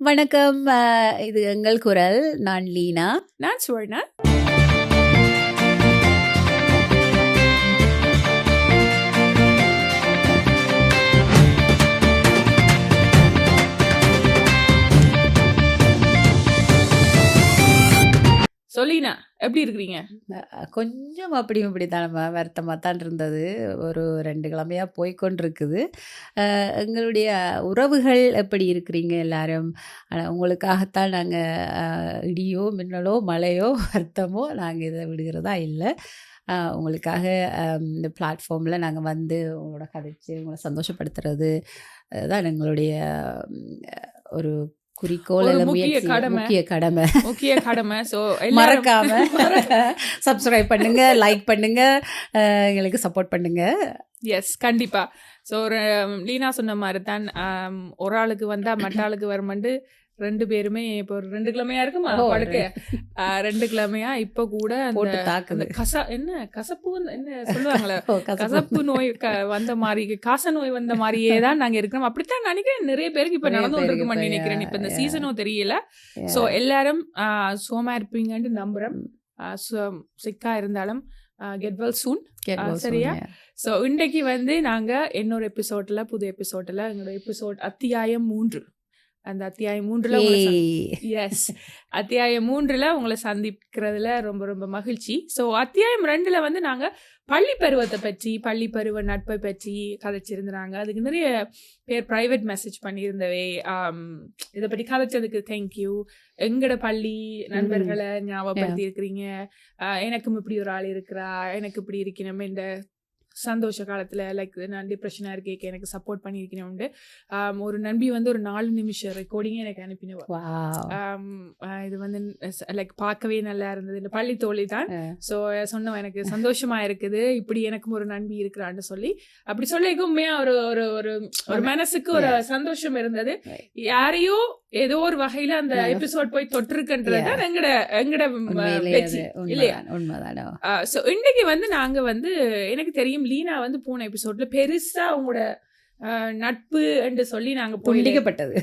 வணக்கம். இது எங்கள் குரல். நான் லீனா. நான் சுவர்ணா. சொல்லினா எப்படி இருக்கிறீங்க? கொஞ்சம் அப்படியும் இப்படித்தான் வருத்தமாக தான் இருந்தது. ஒரு 2 கிழமையாக போய்கொண்டிருக்குது. எங்களுடைய உறவுகள் எப்படி இருக்கிறீங்க எல்லாரும்? உங்களுக்காகத்தான் நாங்கள் இடியோ மின்னலோ மழையோ வருத்தமோ நாங்கள் இதை விடுகிறதா இல்லை. உங்களுக்காக இந்த பிளாட்ஃபார்மில் நாங்கள் வந்து உங்களோட கதைச்சு உங்களை சந்தோஷப்படுத்துறது தான் எங்களுடைய ஒரு குறிக்கோள், முக்கிய கடமை. ஸோ மறக்காம சப்ஸ்கிரைப் பண்ணுங்க, லைக் பண்ணுங்க, எங்களுக்கு சப்போர்ட் பண்ணுங்க. எஸ், கண்டிப்பா. ஸோ ஒரு லீனா சொன்ன மாதிரி தான், ஒரு ஆளுக்கு வந்தா மற்ற ஆளுக்கு வருமெண்டு 2 பேருமே இப்போ 2 கிழமையா இருக்குமா படுக்க 2 கிழமையா இப்போ கூட அந்த கசப்பு என்ன சொல்லுவாங்களே, கசப்பு நோய் வந்த மாதிரி, காச நோய் வந்த மாதிரியே தான் நாங்க இருக்கிறோம். அப்படித்தான் நினைக்கிறேன். நிறைய பேருக்கு இப்ப நடந்து இருக்குமான்னு நினைக்கிறேன். இப்ப இந்த சீசனும் தெரியல. சோ எல்லாரும் சோமா இருப்பீங்கன்னு நம்புறோம். சிக்கா இருந்தாலும் கெட் வெல் சூன். சரியா? சோ இன்றைக்கு வந்து நாங்க இன்னொரு எபிசோட்ல, புது எபிசோட்ல, எங்களோட எபிசோட் அத்தியாயம் 3, அந்த அத்தியாயம் 3ல அத்தியாயம் 3ல உங்களை சந்திக்கிறதுல ரொம்ப ரொம்ப மகிழ்ச்சி. ஸோ அத்தியாயம் 2ல வந்து நாங்க பள்ளி பருவத்தை பற்றி, பள்ளி பருவ நட்பை பற்றி கதைச்சிருந்தாங்க. அதுக்கு நிறைய பேர் பிரைவேட் மெசேஜ் பண்ணியிருந்தவே. இதை பற்றி கதைச்சதுக்கு தேங்க்யூ. எங்கட பள்ளி நண்பர்களை ஞாபகப்படுத்தி இருக்கிறீங்க. எனக்கும் இப்படி ஒரு ஆள் இருக்கிறா, எனக்கு இப்படி இருக்கணும், இந்த சந்தோஷ காலத்தில் லைக் நான் டிப்ரெஷனாக இருக்கேன், எனக்கு சப்போர்ட் பண்ணியிருக்கணும்ண்டு ஒரு நம்பி வந்து ஒரு 4 நிமிஷம் ரெக்கார்டிங்கே எனக்கு அனுப்பினேன். இது வந்து லைக் பார்க்கவே நல்லா இருந்தது. இந்த பள்ளி தோழி தான். ஸோ சொன்னோம், எனக்கு சந்தோஷமா இருக்குது, இப்படி எனக்கும் ஒரு நண்பி இருக்கிறான்னு சொல்லி. அப்படி சொல்லிக்குமே ஒரு ஒரு ஒரு மனசுக்கு ஒரு சந்தோஷம் இருந்தது. யாரையோ ஏதோ ஒரு வகையில அந்த எபிசோட் போய் தொற்றுக்குன்றது எங்கட பேச்சு இல்லையா? சோ இன்னைக்கு வந்து நாங்க வந்து, எனக்கு தெரியும் லீனா வந்து போன எபிசோட்ல பெருசா உங்களோட நட்பு என்று சொல்லி நாங்க துண்டிக்கப்பட்டது.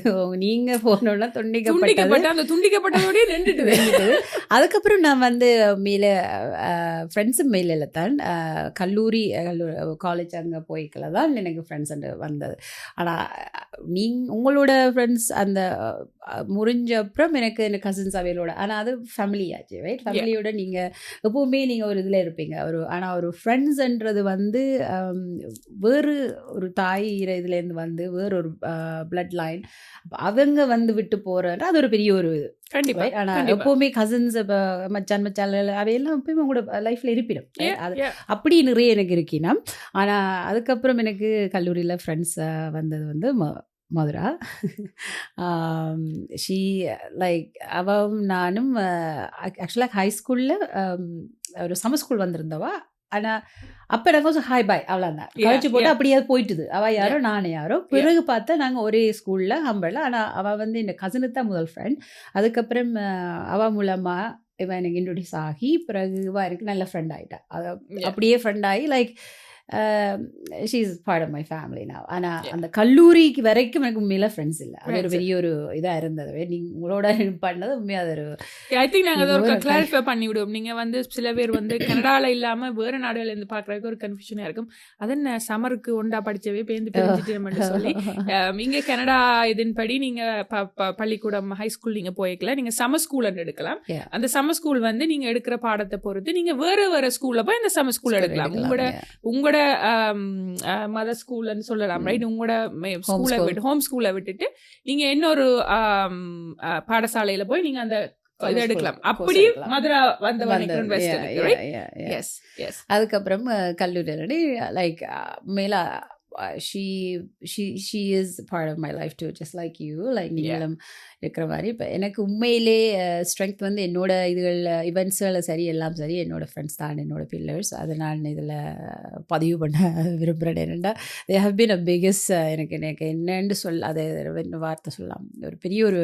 நீங்க போனோம்னா துண்டிக்கப்பட்ட அந்த துண்டிக்கப்பட்டதோடய நின்றுட்டு அதுக்கப்புறம் நான் வந்து மேலே ஃப்ரெண்ட்ஸும் மேலே தான் கல்லூரி காலேஜ் அங்கே போய்க்கல தான் எனக்கு ஃப்ரெண்ட்ஸ் வந்தது. ஆனால் உங்களோட ஃப்ரெண்ட்ஸ் அந்த முறிஞ்ச அப்புறம் எனக்கு இந்த கசின்ஸ் அவையோட, ஆனால் அது ஃபேமிலி ஆச்சு, ரைட்? ஃபேமிலியோட நீங்கள் எப்போவுமே நீங்கள் ஒரு இதில் இருப்பீங்க. ஆனால் ஒரு ஃப்ரெண்ட்ஸ்ன்றது வந்து வேறு ஒரு தாய் இதுலேருந்து வந்து வேற ஒரு பிளட் லைன், அவங்க வந்து விட்டு போறேன், அது ஒரு பெரிய ஒரு கண்டிப்பா. ஆனா எப்பவுமே கசின்ஸ், மச்சான் அவையெல்லாம் எப்பயுமே உங்களோட லைஃப்ல இருப்பிடும். அது அப்படி நிறைய எனக்கு இருக்கினா. ஆனா அதுக்கப்புறம் எனக்கு கல்லூரியில ஃப்ரெண்ட்ஸ் வந்தது வந்து மதுரா. ஷீ லைக் அவவும் நானும் ஆக்சுவலாக ஹை ஸ்கூல்ல ஒரு சம்மர் ஸ்கூல் வந்திருந்தவா. ஆனால் அப்போ நாங்கள் கொஞ்சம் ஹாய் பாய் அவ்வளோதான் கழிச்சு போட்டு அப்படியே போயிட்டுது. அவள் யாரோ நானே யாரோ. பிறகு பார்த்தா நாங்கள் ஒரே ஸ்கூலில் ஹம்பரில். ஆனால் அவள் வந்து இந்த கசினுக்கு தான் முதல் ஃப்ரெண்ட். அதுக்கப்புறம் அவள் மூலமாக இவன் எனக்கு இன்ட்ரோடியூஸ் ஆகி பிறகு எனக்கு நல்ல ஃப்ரெண்ட் ஆகிட்டா. அப்படியே ஃப்ரெண்ட் ஆகி like she is part of my family நான். ஆனால் அந்த கல்லூரிக்கு வரைக்கும் எனக்கு உண்மையில ஃப்ரெண்ட்ஸ் இல்லை. அது ஒரு பெரிய ஒரு இதாக இருந்தது. நீங்கள் உங்களோட பண்ணது உண்மையாக அது ஒரு ஐ திங்க் நாங்கள் அதை ஒரு கிளாரிஃபை பண்ணி விடுவோம். நீங்கள் வந்து சில பேர் வந்து கனடாவில் இல்லாமல் வேறு நாடுகள்லேருந்து பார்க்குறதுக்கு ஒரு கன்ஃபியூஷனாக இருக்கும். அதென்ன சம்மருக்கு ஒண்டா படித்தவே பேருந்து பிரிஞ்சுட்டு சொல்லி. இங்கே கனடா இதன்படி நீங்கள் பள்ளிக்கூடம் ஹை ஸ்கூல் நீங்கள் போய்க்கல, நீங்கள் சம்மர் ஸ்கூல் எடுக்கலாம். அந்த சம்மர் ஸ்கூல் வந்து நீங்கள் எடுக்கிற பாடத்தை பொறுத்து நீங்கள் வேறு ஸ்கூலில் போய் இந்த சம்மர் ஸ்கூல் எடுக்கலாம். உங்களோட மதர் ஸ்கூல்னு சொல்லலாம், ரைட்? உங்களோட ஸ்கூலை விட்டு, ஹோம் ஸ்கூலை விட்டுட்டு நீங்க இன்னொரு பாடசாலையில போய் நீங்க அந்த இதை எடுக்கலாம். அப்படி மதுரா அதுக்கப்புறம் கல்லூரி like mela she is part of my life too, just like you, like நீங்களும் இருக்கிற மாதிரி. இப்போ எனக்கு உண்மையிலே ஸ்ட்ரென்த் வந்து என்னோட இதுகள் இவெண்ட்ஸுகள் சரி, எல்லாம் சரி, என்னோட ஃப்ரெண்ட்ஸ் தான் என்னோட பில்லர்ஸ். அதை நான் இதில் பதிவு பண்ண விரும்புகிறேன். என்னென்னா they have been a biggest எனக்கு என்னென்னு அதை வார்த்தை சொல்லலாம், ஒரு பெரிய ஒரு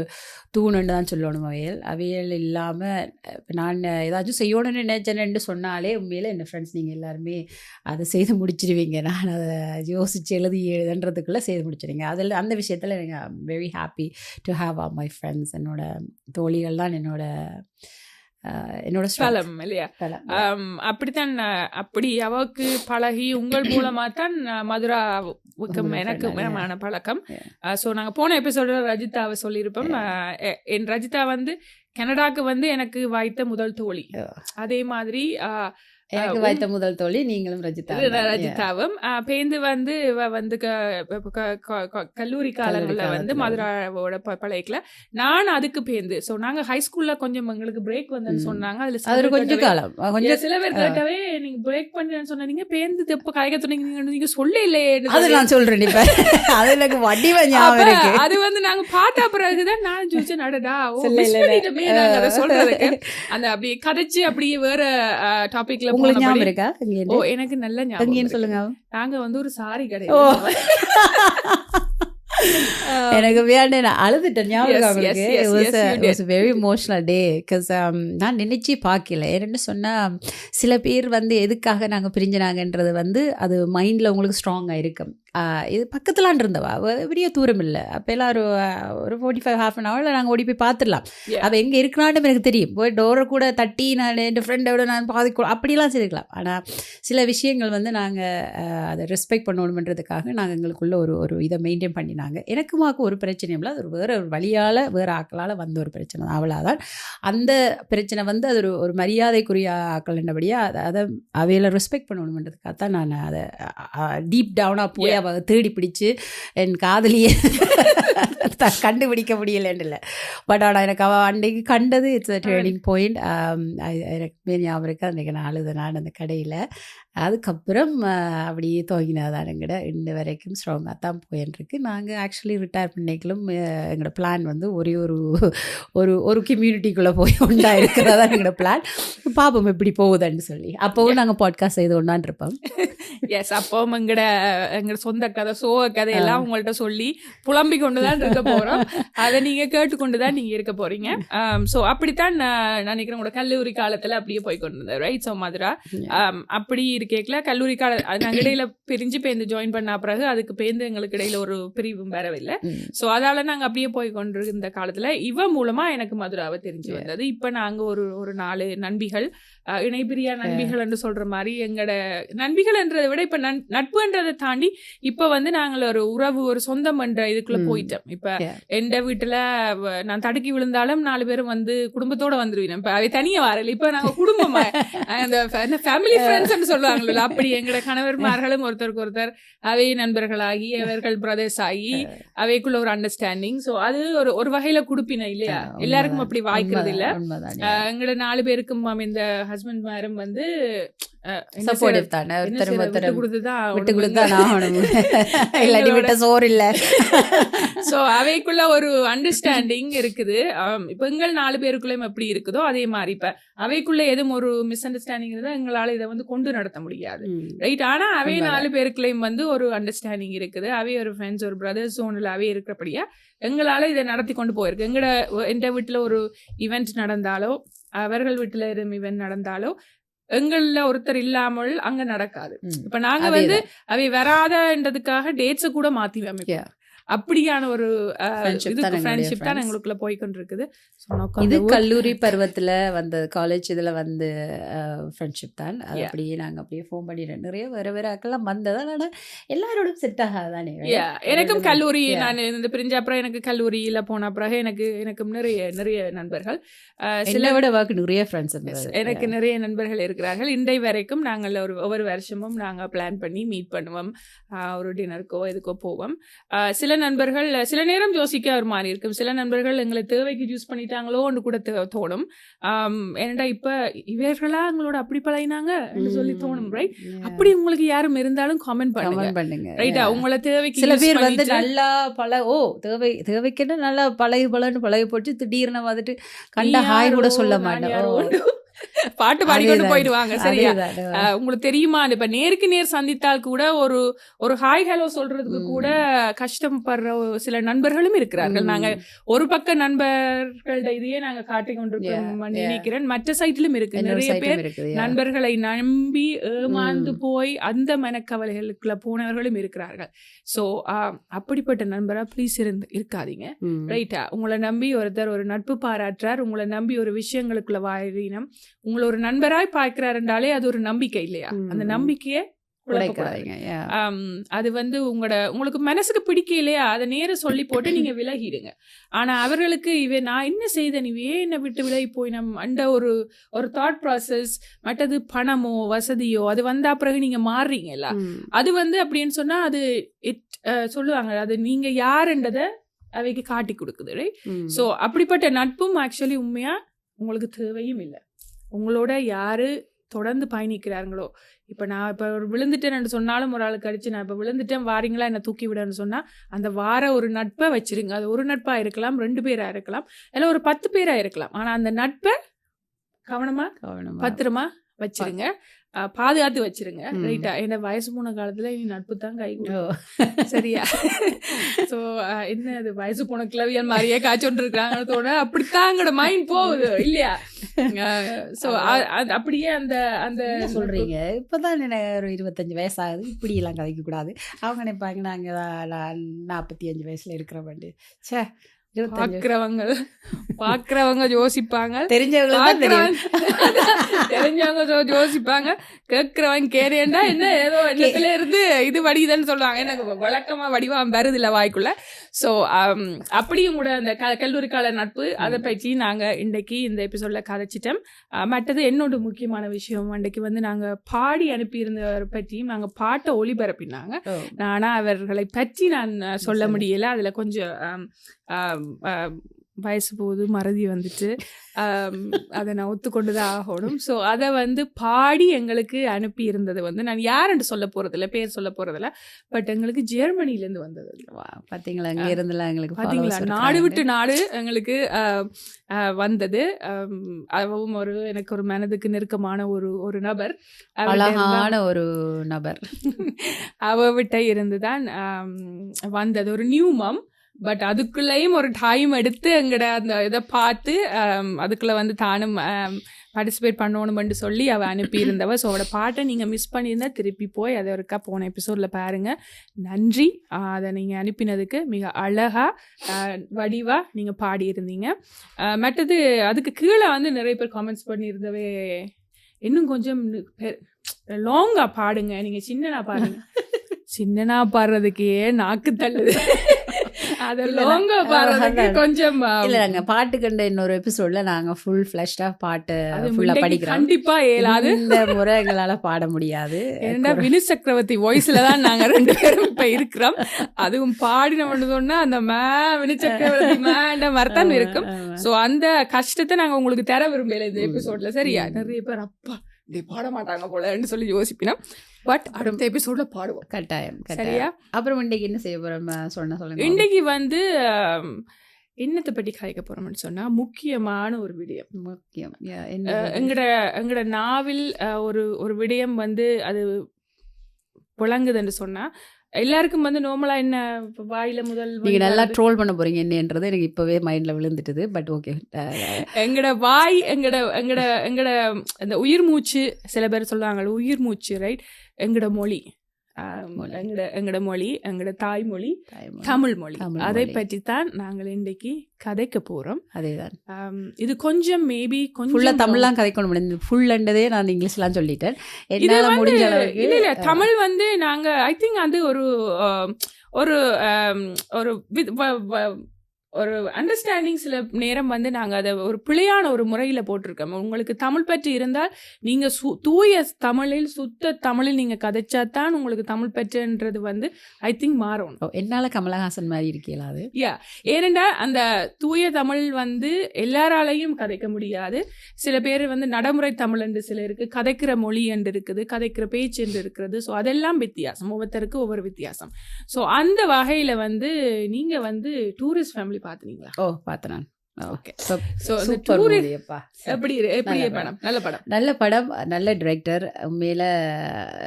தூணுன்னு தான் சொல்லணும். அவையல் இல்லாமல் இப்போ நான் ஏதாச்சும் செய்யணும்னு நினைச்சேன்னு சொன்னாலே உண்மையிலே என் ஃப்ரெண்ட்ஸ் நீங்கள் எல்லாருமே அதை செய்து முடிச்சிடுவீங்க. நான் அதை யோசித்து எழுதுன்றதுக்குள்ளே செய்து முடிச்சிடுங்க. அதில் அந்த விஷயத்தில் எனக்கு very happy to have all my friends. என்னோட தோழிகள் தான் என்னோட பலம் இல்லையா? அப்படித்தான். அப்படி அவக்கு பழகி உங்கள் மூலமா தான் மதுராவுக்கும் எனக்குமான பழக்கம். ஸோ நாங்கள் போன எபிசோட ரஜிதாவை சொல்லியிருப்போம். என் ரஜிதா வந்து கனடாக்கு வந்து எனக்கு வாய்த்த முதல் தோழி. அதே மாதிரி எனக்கு வாய்த்த முதல் தோழி நீங்களும் ரஜிதாவும் பேந்து வந்து வந்து கல்லூரி காலங்களில் வந்து மதுராவோட பழகிக்கல. நான் அதுக்கு பேந்து. ஸோ நாங்கள் ஹைஸ்கூல்ல கொஞ்சம் எங்களுக்கு பிரேக் வந்தேன்னு சொன்னாங்க. அதுல கொஞ்சம் காலம் கொஞ்சம் சில பேர் கேட்டவே நீங்க பிரேக் பண்ணேன்னு சொன்னீங்க, பேந்து எப்ப கலைக்க சொன்னீங்க, நீங்க சொல்ல இல்லையே. அது நான் சொல்றேன் இப்ப அது எனக்கு வடிவ ஞாபகம். அது வந்து நாங்க பார்த்த பிறகுதான் நான் ஜூச்சு நடடா நாங்க சொல்றதுக்கு அந்த அப்படியே கதைச்சு அப்படியே வேற டாபிக்ல உங்களுக்கு ஞாபகம் இருக்கா? ஓ எனக்கு நல்ல ஞாபகம். சொல்லுங்க. நாங்க வந்து ஒரு சாரி கடை, எனக்கு வேண்டே நான் அழுதுட்டேன். ஞாபகம் வெரி இமோஷனல் டே. பிகாஸ் நான் நினைச்சு பார்க்கல. என்னென்னு சொன்னால் சில பேர் வந்து எதுக்காக நாங்கள் பிரிஞ்சினாங்கன்றது வந்து அது மைண்டில் உங்களுக்கு ஸ்ட்ராங்காக இருக்கும். இது பக்கத்துலான் இருந்தவா, பெரிய தூரம் இல்லை. அப்போ எல்லாம் ஒரு 45 half an hour நாங்கள் ஓடி போய் பார்த்துடலாம். அவள் எங்கே இருக்கிறான்னு எனக்கு தெரியும். போய் டோரை கூட தட்டி நான் என் ஃப்ரெண்டோட நான் அப்படிலாம் செய்திருக்கலாம். ஆனால் சில விஷயங்கள் வந்து நாங்கள் அதை ரெஸ்பெக்ட் பண்ணணுன்றதுக்காக நாங்கள் எங்களுக்குள்ள ஒரு இதை மெயின்டைன் பண்ணினாங்க. எனக்குமாக்கு ஒரு பிரச்சனையும் இல்லை. அது ஒரு வேறு ஒரு வழியால் வேறு ஆக்களால் வந்த ஒரு பிரச்சனை தான். அவளாதான் அந்த பிரச்சனை வந்து அது ஒரு மரியாதைக்குரிய ஆக்கள் என்னபடியாக அதை அவையில் ரெஸ்பெக்ட் பண்ணணுன்றதுக்காக தான் நான் அதை டீப் டவுனாக போய் தேடி பிடிச்சு என் காதலியை கண்டுபிடிக்க முடியலன்னு. பட் ஆனால் எனக்கு அவள் அன்றைக்கு கண்டது இட்ஸ் அ டேர்னிங் பாயிண்ட். எனக்கு ஞாபகம் இருக்கு அன்றைக்கு நான் அழுத நான் அந்த கடையில். அதுக்கப்புறம் அப்படியே துவங்கினாதான் எங்கள்ட இன்ன வரைக்கும் ஸ்ட்ராங்காக தான் போயின்ட்டுருக்கு. நாங்கள் ஆக்சுவலி ரிட்டையர் பண்ணிக்கலும் எங்களோட பிளான் வந்து ஒரே ஒரு கம்யூனிட்டிக்குள்ளே போய் ஒன்றா இருக்கிறதா எங்களோட பிளான். பாப்போம் எப்படி போகுதுன்னு சொல்லி. அப்போவும் நாங்கள் பாட்காஸ்ட் செய்து ஒன்றான் இருப்போம். எஸ், அப்போவும் எங்களோட சொந்த கதை சோக கதையெல்லாம் உங்கள்கிட்ட சொல்லி புலம்பிக் கொண்டு தான் இருக்க போகிறோம். அதை நீங்கள் கேட்டுக்கொண்டு தான் நீங்கள் இருக்க போகிறீங்க. ஸோ அப்படித்தான் நான் நினைக்கிறேன் உங்களோட கல்லூரி காலத்தில் அப்படியே போய் கொண்டு இருந்தேன். ரைட்? ஸோ மதுரா அப்படி கேட்கல. கல்லூரி கால நாங்கள் இடையில பிரிஞ்சு பேருந்து ஜாயின் பண்ண பிறகு அதுக்கு பேருந்து எங்களுக்கு இடையில ஒரு பிரிவும் வரவில்லை. ஸோ அதால நாங்கள் அப்படியே போய் கொண்டிருந்த காலத்தில் இவ மூலமா எனக்கு மதுராவை தெரிஞ்சு வந்தது. இப்போ நாங்கள் ஒரு 4 நண்பிகள், இணைப்பிரியா நண்பிகள் என்று சொல்ற மாதிரி எங்களோட நண்பிகள் என்றதை விட இப்ப நட்புன்றதை தாண்டி இப்ப வந்து நாங்கள் ஒரு உறவு, ஒரு சொந்தம் என்ற இதுக்குள்ள போயிட்டோம். இப்ப எந்த வீட்டுல நான் தடுக்கி விழுந்தாலும் 4 பேரும் வந்து குடும்பத்தோட வந்துருவீங்க. இப்ப அவை தனியா வரல. இப்ப நாங்க குடும்பமா அந்த ஃபேமிலி ஃப்ரெண்ட்ஸ் சொல்லுவாங்க. அப்படி எங்களோட கணவர்மார்களும் ஒருத்தருக்கு ஒருத்தர் அவை நண்பர்களாகி அவர்கள் பிரதர்ஸ் ஆகி அவைக்குள்ள ஒரு அண்டர்ஸ்டாண்டிங். சோ அது ஒரு வகையில குடுப்பின இல்லையா? எல்லாருக்கும் அப்படி வாய்க்கிறது இல்ல. எங்களோட 4 பேருக்கும் இந்த ஹஸ்பண்ட் மேரும் வந்து சப்போர்ட்டிவ் தானே. விட்டு கொடுத்தா சோறு இல்ல. சோ அவைக்குள்ள ஒரு அண்டர்ஸ்டாண்டிங் இருக்குது. இப்ப எங்கள் 4 பேருக்குள்ளயும் எப்படி இருக்குதோ அதே மாதிரி இப்ப அவைக்குள்ள எதுவும் ஒரு மிஸ் அண்டர்ஸ்டாண்டிங் இருந்தா எங்களால இதை வந்து கொண்டு நடத்த முடியாது. ரைட்? ஆனா அவை 4 பேருக்குள்ளயும் வந்து ஒரு அண்டர்ஸ்டாண்டிங் இருக்குது. அவை ஒரு ஃப்ரெண்ட்ஸ், ஒரு பிரதர்ஸ் ஜோன்ல அவை இருக்கிறபடியா எங்களால இதை நடத்தி கொண்டு போயிருக்கு. எந்த வீட்டுல ஒரு ஈவெண்ட் நடந்தாலோ அவர்கள் வீட்டுல எதுவும் ஈவெண்ட் நடந்தாலோ எங்கள்ல ஒருத்தர் இல்லாமல் அங்க நடக்காது. இப்ப நாங்க வந்து அவை வராதன்றதுக்காக டேட்ஸ கூட மாத்தி அமைப்போம். அப்படியான ஒரு ஃப்ரெண்ட்ஷிப் தான் எங்களுக்குள்ள போய்கொண்டிருக்குது. இது கல்லூரி பருவத்துல வந்த காலேஜ் இதுல வந்து ஃப்ரெண்ட்ஷிப் தான். அது அப்படியே நாங்க அப்படியே ஃபோன் பண்ணிடுறோம். நிறைய வேற வேற ஆக்கெல்லாம் வந்ததான். ஆனா எல்லாரோடும் செட் ஆகாதானே. எனக்கும் கல்லூரி நான் இந்த பிரிஞ்ச அப்புறம் எனக்கு கல்லூரியில போன பிறகு எனக்கும் நிறைய நண்பர்கள், சில விட நிறைய ஃப்ரெண்ட்ஸ் எனக்கு நிறைய நண்பர்கள் இருக்கிறார்கள். இன்றை வரைக்கும் நாங்கள் ஒவ்வொரு வருஷமும் நாங்க பிளான் பண்ணி மீட் பண்ணுவோம். ஒரு டின்னருக்கோ எதுக்கோ போவோம். சில நண்பர்கள் சில நேரம் யோசிக்க ஒரு மாதிரி இருக்கும். சில நண்பர்கள் எங்களை தேவைக்கு யூஸ் பண்ணிட்டாங்களோன்னு கூட தோணும். ஏன்னா இப்ப இவர்களா எங்களோட அப்படி பழகினாங்க சொல்லி தோணும். ரைட்? அப்படி உங்களுக்கு யாரும் இருந்தாலும் கமெண்ட் பண்ணுங்க. ரைட்டா? உங்களை தேவைக்கு சில பேர் வந்து நல்லா தேவைக்குன்னு நல்லா பழகி போட்டு திடீர்னு வந்துட்டு கண்ட ஹாய் கூட சொல்ல மாட்டேன். பாட்டு பாடிக்கொண்டு போயிடுவாங்க. சரியா? அதேதான். உங்களுக்கு தெரியுமா, இப்ப நேருக்கு நேர் சந்தித்தால் கூட ஒரு ஹாய் ஹலோ சொல்றதுக்கு கூட கஷ்டப்படுற சில நண்பர்களும் இருக்கிறார்கள். நாங்க ஒரு பக்க நண்பர்களோட இதையே நாங்க காட்டிக் கொண்டிருக்கோம் நினைக்கிறேன். மற்ற சைட்லயும் இருக்கு நிறைய பேர் நண்பர்களை நம்பி ஏமாந்து போய் அந்த மனக்கவலைகளுக்குள்ள போனவர்களும் இருக்கிறார்கள். சோ அப்படிப்பட்ட நண்பரா ப்ளீஸ் இருக்காதீங்க. ரைட்டா? உங்களை நம்பி ஒருத்தர் ஒரு நட்பு பாராட்டுறார், உங்களை நம்பி ஒரு விஷயங்களுக்குள்ள வாயினம் உங்களை ஒரு நண்பராய் பார்க்கிறார் என்றாலே அது ஒரு நம்பிக்கை இல்லையா? அந்த நம்பிக்கையை அது வந்து உங்களுக்கு மனசுக்கு பிடிக்கலையா அதை நேர சொல்லி போட்டு நீங்க விலகிடுங்க. ஆனா அவர்களுக்கு நான் என்ன செய்தேன், என்ன விட்டு விலகி போய் அந்த ஒரு தாட் ப்ராசஸ், மற்றது பணமோ வசதியோ அது வந்தா பிறகு நீங்க மாறுறீங்கல்ல, அது வந்து அப்படின்னு சொன்னா அது சொல்லுவாங்க அது நீங்க யாருன்றதை அவைக்கு காட்டி கொடுக்குது. ஸோ அப்படிப்பட்ட நட்பும் ஆக்சுவலி உண்மையா உங்களுக்கு தேவையும் இல்லை. உங்களோட யாரு தொடர்ந்து பயணிக்கிறாங்களோ, இப்போ நான் இப்போ விழுந்துட்டேன்னு சொன்னாலும் ஒரு ஆளுக்கு அடிச்சு நான் இப்போ விழுந்துட்டேன் வாரீங்களா என்ன தூக்கி விடன்னு சொன்னால் அந்த வார ஒரு நட்பை வச்சிருங்க. அது ஒரு நட்பாக இருக்கலாம், 2 பேராக இருக்கலாம், இல்லை ஒரு 10 பேராக இருக்கலாம். ஆனால் அந்த நட்பை கவனமாக பத்திரமா வச்சிருங்க, பாதுகாத்து வச்சிருங்க. ரைட்டா? என்ன வயசு போன காலத்துல நீ நட்பு தான் கை சரியா? ஸோ என்ன அது வயசு போன கிளவியல் மாதிரியே காய்ச்சொண்டு இருக்கிறாங்கன்னு தோண அப்படித்தான் எங்களோட மைண்ட் போகுது இல்லையா? ஸோ அப்படியே அந்த அந்த சொல்றீங்க. இப்பதான் ஒரு 25 வயசு ஆகுது, இப்படி எல்லாம் கதைக்க கூடாது. அவங்க நினைப்பாங்க நாங்க 45 வயசுல இருக்கிற வேண்டி. சே, பாக்குறவங்க யோசிப்பாங்க, தெரிஞ்சவங்க யோசிப்பாங்க, கேட்கிறவங்க கேரியண்டா என்ன ஏதோ எண்ணத்துல இருந்து இது வடிதுன்னு சொல்லுவாங்க. எனக்கு வழக்கமா வடிவா வருது இல்ல வாய்க்குள்ள. ஸோ அப்படியும் கூட அந்த கல்லூரி கால நட்பு அதை பற்றி நாங்க இன்றைக்கு இந்த எபிசோட்ல கதைச்சிட்டோம். மற்றது என்னோட முக்கியமான விஷயம், அன்றைக்கு வந்து நாங்க பாடி அனுப்பியிருந்தவரை பற்றியும் நாங்க பாட்டை ஒளிபரப்பினாங்க. ஆனா அவர்களை பற்றி நான் சொல்ல முடியல. அதுல கொஞ்சம் வயசு போது மறதி வந்துட்டு அதை நான் ஒத்துக்கொண்டுதான் ஆகணும். ஸோ அதை வந்து பாடி எங்களுக்கு அனுப்பி இருந்தது வந்து நான் யாருன்னு சொல்ல போறதில்ல, பேர் சொல்ல போறதில்ல, பட் எங்களுக்கு ஜெர்மனிலேருந்து வந்தது. பார்த்தீங்களா? அங்கே இருந்தெல்லாம் எங்களுக்கு பார்த்தீங்களா? நாடு விட்டு நாடு எங்களுக்கு வந்தது. அவவும் எனக்கு ஒரு மனதுக்கு நெருக்கமான ஒரு நபர், அழகான ஒரு நபர். அவவிட்ட இருந்துதான் வந்தது ஒரு நியூ மம். பட் அதுக்குள்ளேயும் ஒரு டைம் எடுத்து எங்கட அந்த இதை பார்த்து அதுக்குள்ளே வந்து தானும் பார்ட்டிசிபேட் பண்ணணும்னு சொல்லி அவள் அனுப்பியிருந்தவ. ஸோ அவளோட பாட்டை நீங்கள் மிஸ் பண்ணியிருந்தா திருப்பி போய் அதை ஒருக்கா போன எபிசோடில் பாருங்கள். நன்றி, அதை நீங்கள் அனுப்பினதுக்கு. மிக அழகாக வடிவாக நீங்கள் பாடியிருந்தீங்க. மற்றது அதுக்கு கீழே வந்து நிறைய பேர் காமெண்ட்ஸ் பண்ணியிருந்தவே, இன்னும் கொஞ்சம் லாங்காக பாடுங்க, நீங்கள் சின்னனா பாடுங்க. சின்னனா பாடுறதுக்கே நாக்கு தள்ளுது, கொஞ்சம் இல்ல. பாட்டு கண்ட இன்னொரு எபிசோட்ல நாங்க ஃபுல் ஃபிளஷ்டா பாட்டு ஃபுல்லா படிக்கிறோம். கண்டிப்பா ஏலாது, இந்த முறை எங்களால பாட முடியாது. ஏன்னா வினு சக்கரவர்த்தி வாய்ஸ்ல தான் நாங்க 2 பேரும் இப்ப இருக்கிறோம். அதுவும் பாடினோம்னு சொன்னா அந்த வினு சக்கரவர்த்தி மரத்தான் இருக்கும். சோ அந்த கஷ்டத்தை நாங்க உங்களுக்கு தர விரும்பல இந்த எபிசோட்ல. சரியா? நிறைய பேர் அப்பா பாட மாட்டாங்க போலன்னு சொல்லி யோசிப்பினோம். பட் அடுத்த எபிசோட்ல பாடுவோம் கட்டாயம். சரியா? அப்புறம் இன்னைக்கு என்ன செய்ய போறோம் சொல்லுங்க. இன்னைக்கு வந்து என்னத்தை பற்றி கதைக்க போறோம்னு சொன்னா முக்கியமான ஒரு விடயம். முக்கியம் எங்கட நாவில் ஒரு விடயம் வந்து அது புழங்குதுன்னு சொன்னா எல்லாருக்கும் வந்து நார்மலா என்ன வாயில முதல் நீங்க நல்லா ட்ரோல் பண்ண போறீங்க என்னன்றது எனக்கு இப்பவே மைண்ட்ல விழுந்துட்டுது. பட் ஓகே, எங்கட வாய் எங்கட அந்த உயிர் மூச்சு, சில பேர் சொல்லுவாங்க உயிர் மூச்சு, ரைட்? எங்கட மொழி, எங்கட மொழி, எங்கட தாய்மொழி தமிழ் மொழி. அதை பற்றி தான் நாங்கள் இன்றைக்கு கதைக்க போறோம். அதேதான். இது கொஞ்சம் மேபி கொஞ்சம் தமிழ்லாம் கதைக்கணும் முடிஞ்சது. ஃபுல்லண்டதே நான் இங்கிலீஷ்லாம் சொல்லிட்டேன். என்னால முடிஞ்ச அளவுக்கு இல்ல தமிழ் வந்து நாங்க ஐ திங்க் அது ஒரு அண்டர்ஸ்டாண்டிங் சில நேரம் வந்து நாங்கள் அதை ஒரு பிழையான ஒரு முறையில் போட்டிருக்கோம். உங்களுக்கு தமிழ் பற்றி இருந்தால் நீங்கள் தூய தமிழில் சுத்த தமிழில் நீங்கள் கதைச்சா தான் உங்களுக்கு தமிழ் பற்றுன்றது வந்து ஐ திங்க் மாறணும். என்னால் கமலஹாசன் மாதிரி இருக்கீங்களா? அது ஏனெண்டா அந்த தூய தமிழ் வந்து எல்லாராலையும் கதைக்க முடியாது. சில பேர் வந்து நடைமுறை தமிழ் என்று சில இருக்குது, கதைக்கிற மொழி என்று இருக்குது, கதைக்கிற பேச்சு என்று இருக்கிறது. ஸோ அதெல்லாம் வித்தியாசம், ஒவ்வொருத்தருக்கு ஒவ்வொரு வித்தியாசம். ஸோ அந்த வகையில் வந்து நீங்கள் வந்து டூரிஸ்ட் ஃபேமிலி பார்த்துனீங்களா? ஓ, பார்த்தேன். ஓகே. ஸோ ஸோ அந்த சூப்பர் டூர் மூவியப்பா. எப்படி படம்? நல்ல படம். நல்ல படம், நல்ல டிரெக்டர். உண்மையில்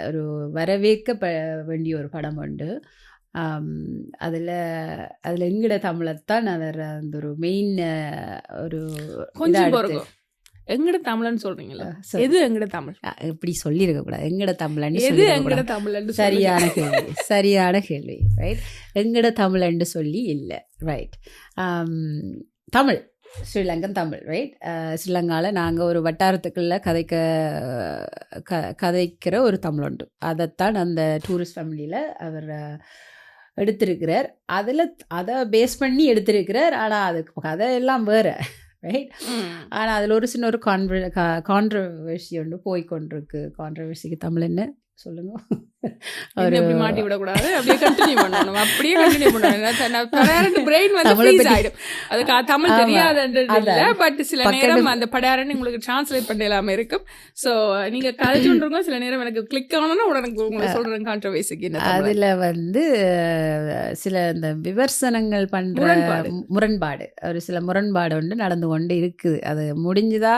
ஒரு வரவேற்க வேண்டிய ஒரு படம் உண்டு. அதில் எங்கட தமிழைத்தான் அவர் அந்த ஒரு மெயின் ஒரு கொஞ்சம் பாருங்க, எங்கட தமிழ்னு சொல்றீங்களா? எது எங்கட தமிழ்? இப்படி சொல்லியிருக்க கூடாது. எங்கட தமிழ்னு எது எங்கட தமிழ்? சரியான கேள்வி. ரைட், எங்கட தமிழ்ன்னு சொல்லி இல்லை. ரைட், தமிழ், ஸ்ரீலங்கன் தமிழ். ரைட், ஸ்ரீலங்காவில் நாங்கள் ஒரு வட்டாரத்துக்குள்ளே கதைக்கிற ஒரு தமிழ் உண்டு. அதைத்தான் அந்த டூரிஸ்ட் ஃபேமிலியில் அவர் எடுத்திருக்கிறார். அதை பேஸ் பண்ணி எடுத்திருக்கிறார். ஆனால் அதுக்கு கதையெல்லாம் வேறு. ரைட், ஆனால் அதில் ஒரு சின்ன ஒரு கான்ட்ரவர்சி ஒன்று போய்கொண்டிருக்கு. கான்ட்ரவர்சிக்கு தமிழ் என்ன சொல்லுங்க? அப்படி மாட்டி விடக்கூடாது, அப்படியே கண்டினியூ பண்ணணும். அப்படியே கண்டினியூ பண்ணணும். பிரெயின் வந்து ஃப்ரீஸ் ஆயிடும். அதுக்கு தமிழ் தெரியாதுன்றது இல்லை, பட் சில நேரம் அந்த படாரன்னு உங்களுக்கு டிரான்ஸ்லேட் பண்ணலாம இருக்கும். ஸோ நீங்க கதைச்சு கொண்டிருக்கோம், சில நேரம் எனக்கு கிளிக் ஆகணும்னா உடனே உங்களுக்கு சொல்றேன் கான்ட்ரவர்சிக்கு என்ன. அதில் வந்து சில இந்த விமர்சனங்கள் பண்ற முரண்பாடு, ஒரு சில முரண்பாடு ஒன்று நடந்து கொண்டு இருக்குது. அது முடிஞ்சுதா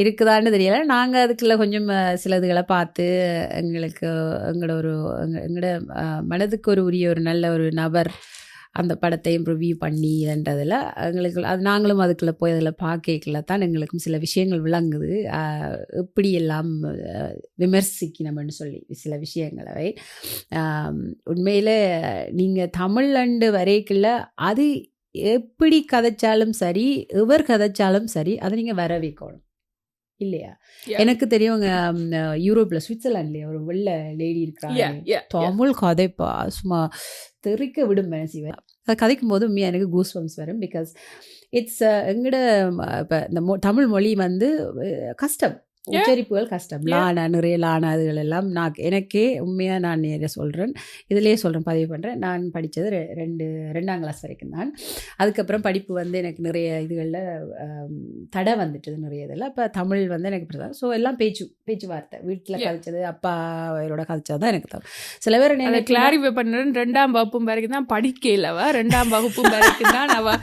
இருக்குதான்னு தெரியல. நாங்கள் அதுக்குள்ள கொஞ்சம் சிலதுகளை பார்த்து எங்களோட மனதுக்கு உரிய ஒரு நல்ல ஒரு நபர் அந்த படத்தையும் ரிவ்யூ பண்ணின்றதில் எங்களுக்கு அது நாங்களும் அதுக்குள்ளே போய் அதில் பார்க்கல தான் எங்களுக்கும் சில விஷயங்கள் விளங்குது. எப்படி எல்லாம் விமர்சிக்கணும்னு சொல்லி சில விஷயங்களை. உண்மையில் நீங்கள் தமிழ்லண்டு வரைக்குள்ள அது எப்படி கதைச்சாலும் சரி, எவர் கதைச்சாலும் சரி, அதை நீங்கள் வர வைக்கணும் இல்லையா? எனக்கு தெரியுங்க, யூரோப்பில் சுவிட்சர்லாண்ட்லேயே ஒரு வெள்ளை லேடி இருக்காங்க, தமிழ் கதைப்பா சும்மா தெறிக்க விடும் மனசிவன். அதை கதைக்கும் போது உண்மையாக எனக்கு கூஸ் பம்ப்ஸ் வரும். பிகாஸ் இட்ஸ் எங்கட இப்போ இந்த தமிழ் மொழி வந்து கஷ்டம், உச்சரிப்புகள் கஷ்டம். லானா நிறைய லானா அதுகள் எல்லாம் நான் எனக்கே உண்மையாக நான் நிறைய சொல்கிறேன், இதிலேயே சொல்கிறேன், பதிவு பண்ணுறேன். நான் படித்தது 2ஆம் கிளாஸ் வரைக்கும் தான். அதுக்கப்புறம் படிப்பு வந்து எனக்கு நிறைய இதுகளில் தடை வந்துட்டுது நிறைய இதில். அப்போ தமிழ் வந்து எனக்கு பிரதான். ஸோ எல்லாம் பேச்சுவார்த்தை, வீட்டில் கதைச்சது, அப்பா அவரோட கதைச்சது தான் எனக்கு தமிழ். சில பேர் என்ன கிளாரிஃபை பண்ணுறேன், 2ஆம் வகுப்பு வரைக்கும் தான் படிக்கலவா, 2ஆம் வகுப்பு வரைக்கும் தான் அவ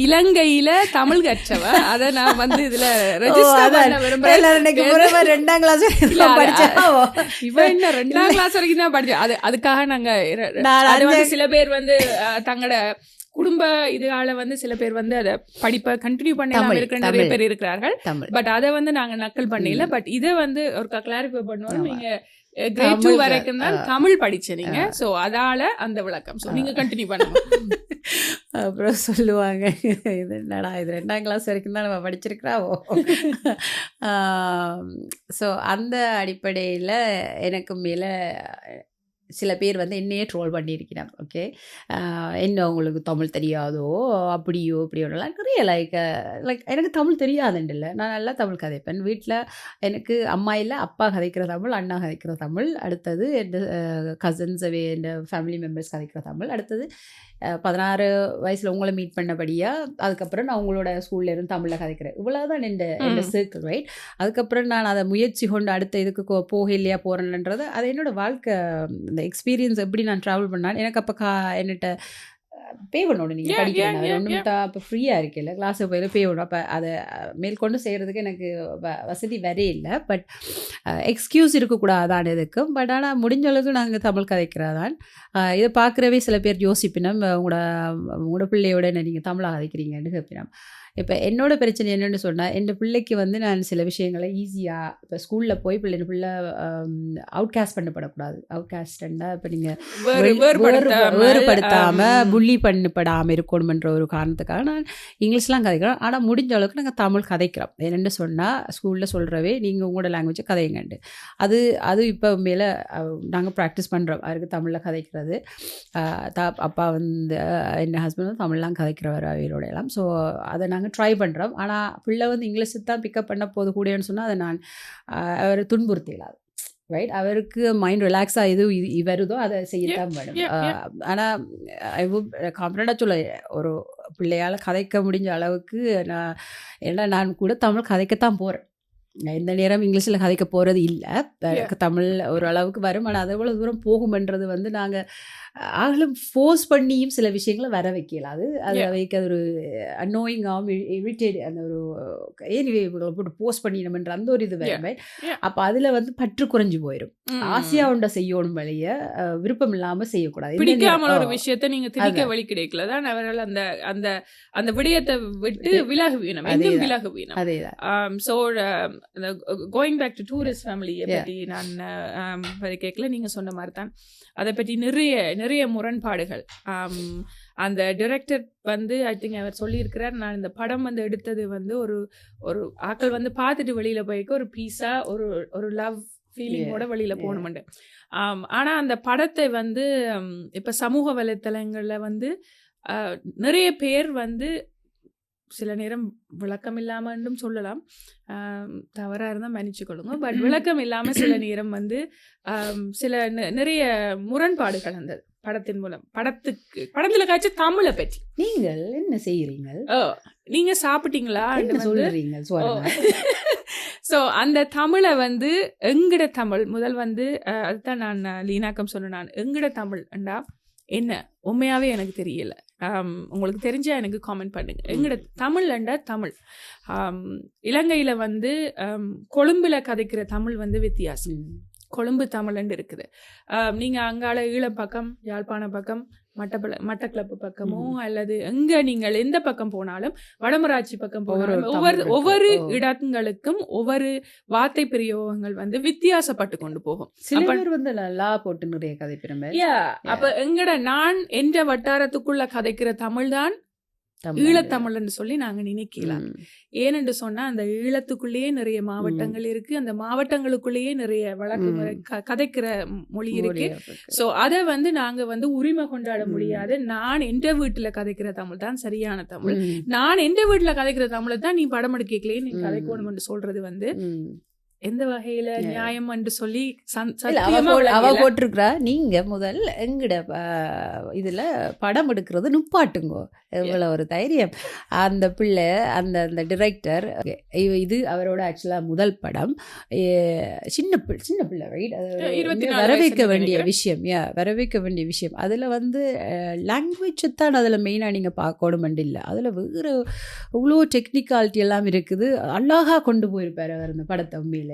இலங்கையில் தமிழ் கற்றவ. அதை நான் வந்து இதில் ரெஜிஸ்டர் பண்ண விரும்புகிறேன். 2ஆம் கிளாஸ் இவன் என்ன 2ஆம் கிளாஸ் வரைக்கும் தான் படிச்சா. அதுக்காக நாங்க சில பேர் வந்து தங்களோட குடும்ப இதுகால வந்து சில பேர் வந்து அதை படிப்பை கண்டினியூ பண்ணாம இருக்கிற நிறைய பேர் இருக்கிறார்கள். பட் அதை வந்து நாங்க நக்கல் பண்ணல. பட் இதை வந்து ஒரு கிளாரிஃபை பண்ணுவோம். நீங்க கிரேட் 2 வரைக்கும் தான் தமிழ் படிச்சீங்க, ஸோ அதால அந்த விளக்கம். ஸோ நீங்க கண்டினியூ பண்ணுங்க. அப்புறம் சொல்லுவாங்க, இது என்னடா இது 2ஆம் கிளாஸ் வரைக்கும் தான் நம்ம படிச்சிருக்கிறாவோ. ஸோ அந்த அடிப்படையில் எனக்கு மேலே சில பேர் வந்து என்னையே ட்ரோல் பண்ணியிருக்கிறாங்க. ஓகே, என்ன உங்களுக்கு தமிழ் தெரியாதோ அப்படியோ இப்படியோலாம் நிறைய லைக் எனக்கு தமிழ் தெரியாதுண்டில்ல, நான் நல்லா தமிழ் கதைப்பேன். வீட்டில் எனக்கு அம்மா இல்லை, அப்பா கதைக்கிற தமிழ், அண்ணா கதைக்கிற தமிழ், அடுத்தது என் கசின்ஸ் என் ஃபேமிலி மெம்பர்ஸ் கதைக்கிற தமிழ், அடுத்தது 16 வயசில் உங்களை மீட் பண்ணபடியாக அதுக்கப்புறம் நான் உங்களோட ஸ்கூலில் இருந்து தமிழில் கதைக்கிறேன். இவ்வளோதான் என் சர்க்கிள். ரைட், அதுக்கப்புறம் நான் அதை முயற்சி கொண்டு அடுத்த இதுக்கு போக இல்லையா போகிறேன்ன்றது அது என்னோடய வாழ்க்கை, இந்த எக்ஸ்பீரியன்ஸ் எப்படி நான் ட்ராவல் பண்ணாலும் எனக்கு அப்போ என்கிட்ட பே பண்ணணும். நீங்கள் படிக்கணும் ஒன்றும் தான் இப்போ ஃப்ரீயாக இருக்குல்ல, கிளாஸுக்கு போயில பே பண்ணணும். அப்போ அதை மேற்கொண்டு செய்கிறதுக்கு எனக்கு வசதி வரே இல்லை. பட் எக்ஸ்கியூஸ் இருக்கக்கூடாதான் இதுக்கும். பட் ஆனால் முடிஞ்ச அளவுக்கு நாங்கள் தமிழ் கதைக்கிறதான். இதை பார்க்குறவே சில பேர் யோசிப்பினோம், உங்களோட பிள்ளையோட என்ன நீங்கள் தமிழாக கதைக்கிறீங்கன்னு கேட்பினோம். இப்போ என்னோட பிரச்சனை என்னென்னு சொன்னால், என் பிள்ளைக்கு வந்து நான் சில விஷயங்களை ஈஸியாக இப்போ ஸ்கூலில் போய் பிள்ளை அவுட் காஸ்ட் பண்ணப்படக்கூடாது. அவுட் காஸ்ட்னா இப்போ நீங்கள் வேறுபடுத்தாமல் புள்ளி பண்ணப்படாமல் இருக்கணுமென்ற ஒரு காரணத்துக்காக நான் இங்கிலீஷ்லாம் கதைக்கிறோம். ஆனால் முடிஞ்ச அளவுக்கு நாங்கள் தமிழ் கதைக்கிறோம். என்னென்னு சொன்னால், ஸ்கூலில் சொல்கிறவே நீங்கள் உங்களோட லாங்குவேஜை கதைங்கண்டு. அது இப்போ மேலே நாங்கள் ப்ராக்டிஸ் பண்ணுறோம். அவருக்கு தமிழில் கதைக்கிறது. அப்பா வந்து என் ஹஸ்பண்ட் வந்து தமிழ்லாம் கதைக்கிறவர் அவரோட எல்லாம். ஸோ அதை நாங்கள் ட்ரை பண்ணுறோம். ஆனால் பிள்ளை வந்து இங்கிலீஷு தான் பிக்கப் பண்ண போது கூடன்னு சொன்னால் அதை நான் அவர் துன்புறுத்திடலாது. ரைட், அவருக்கு மைண்ட் ரிலாக்ஸாக எது வருதோ அதை செய்யத்தான் வேணும். ஆனால் கான்ஃபிடண்டாக சொல்ல, ஒரு பிள்ளையால் கதைக்க முடிஞ்ச அளவுக்கு நான் கூட தமிழ் கதைக்கத்தான் போகிறேன். எந்த நேரம் இங்கிலீஷில் கதைக்க போகிறது இல்லை. தமிழ் ஒரு அளவுக்கு வரும். ஆனால் அதை எவ்வளோ தூரம் போகுமென்றது வந்து நாங்கள் ஆகலும் ஃபோர்ஸ் பண்ணியும் சில விஷயங்களை வர வைக்கலாம். அது அவைக்கு அது ஒரு அன்னோயிங்காகவும் இரிட்டேட் அந்த ஒரு ஏன் இவங்களை போட்டு போஸ்ட் பண்ணிடணும்ன்ற அந்த ஒரு இது வேறு. அப்போ அதில் வந்து பற்று குறைஞ்சு போயிடும். ஆசையா உண்ட செய்யணும் வழிய விருப்பம் இல்லாமல் செய்யக்கூடாது. பிடிக்காமல் ஒரு விஷயத்தை நீங்க திணிக்க வழி கிடைக்கல தான் அவர்கள் அந்த அந்த அந்த விடயத்தை விட்டு விலகு வேணும், எங்கும் விலகு வேணும். அதேதான். So going back to tourist ஃபேமிலியை பற்றி நான் கேட்கல, நீங்க சொன்ன மாதிரி தான் அதை பற்றி நிறைய நிறைய முரண்பாடுகள். அந்த டிரெக்டர் வந்து ஐ திங்க் அவர் சொல்லியிருக்கிறார், நான் இந்த படம் வந்து எடுத்தது வந்து ஒரு ஒரு ஆக்கள் வந்து பார்த்துட்டு வெளியில போய்க்க ஒரு பீஸா ஒரு ஒரு லவ் ஃபீலிங்கோட வெளியில போகணுமெண்டு. ஆனால் அந்த படத்தை வந்து இப்போ சமூக வலைத்தளங்களில் வந்து நிறைய பேர் வந்து சில நேரம் விளக்கம் இல்லாமலும் சொல்லலாம், தவறாக இருந்தால் மன்னிச்சுக்கொள்ளுங்க, பட் விளக்கம் இல்லாமல் சில நேரம் வந்து சில நிறைய முரண்பாடுகள் அந்த படத்தின் மூலம் படத்தில் காய்ச்ச தமிழை பற்றி நீங்கள் என்ன செய்கிறீங்க, நீங்க சாப்பிட்டீங்களா சொல்றீங்க. ஸோ அந்த தமிழை வந்து எங்கட தமிழ் முதல் வந்து அதுதான் நான் லீனாக்கம் சொன்னேன், நான் எங்கட தமிழ்ண்டா என்ன உண்மையாகவே எனக்கு தெரியல. உங்களுக்கு தெரிஞ்சா எனக்கு காமெண்ட் பண்ணுங்க. எங்கட தமிழ்ண்டா தமிழ் இலங்கையில் வந்து கொழும்புல கதைக்கிற தமிழ் வந்து வித்தியாசம். கொழும்பு தமிழ்ன்னு இருக்குது. நீங்கள் அங்கால ஈழம் பக்கம், யாழ்ப்பாண பக்கம், மட்டக்களப்பு பக்கமோ அல்லது எங்க நீங்கள் எந்த பக்கம் போனாலும், வடமராட்சி பக்கம் போனாலும் ஒவ்வொரு இடங்களுக்கும் ஒவ்வொரு வார்த்தை பிரயோகங்கள் வந்து வித்தியாசப்பட்டு கொண்டு போகும். போட்டு நிறைய கதைப்பிரமே. அப்ப எங்கட நான் என்ற வட்டாரத்துக்குள்ள கதைக்கிற தமிழ் தான் ஈழத்தமிழ்ன்னு சொல்லி நாங்க நினைக்கலாம். ஏனென்று சொன்னா அந்த ஈழத்துக்குள்ளேயே நிறைய மாவட்டங்கள் இருக்கு, அந்த மாவட்டங்களுக்குள்ளேயே நிறைய வழக்கு முறை கதைக்கிற மொழி இருக்கு. சோ அதை வந்து நாங்க வந்து உரிமை கொண்டாட முடியாது. நான் எந்த வீட்டுல கதைக்கிற தமிழ் தான் சரியான தமிழ், நான் எந்த வீட்டுல கதைக்கிற தமிழை தான் நீ படம் எடுக்கலையே நீ கதைக்கணும்னு சொல்றது வந்து எந்த வகையில நியாயம் என்று சொல்லி அவ போட்டிருக்கிறா. நீங்க முதல் எங்கட இதுல படம் எடுக்கிறது நிப்பாட்டுங்கோ, இவ்வளோ ஒரு தைரியம். அந்த பிள்ளை அந்த அந்த டிரெக்டர், இது அவரோட ஆக்சுவலா முதல் படம், சின்ன பிள்ளை ரைட், வரவேற்க வேண்டிய விஷயம், வரவேற்க வேண்டிய விஷயம். அதுல வந்து லாங்குவேஜ் தான் அதுல மெயினா நீங்க பார்க்கணும் இல்லை, அதுல வேறு இவ்வளோ டெக்னிக்காலிட்டி எல்லாம் இருக்குது. அழகா கொண்டு போயிருப்பாரு அவர் அந்த படத்தை. உண்மையில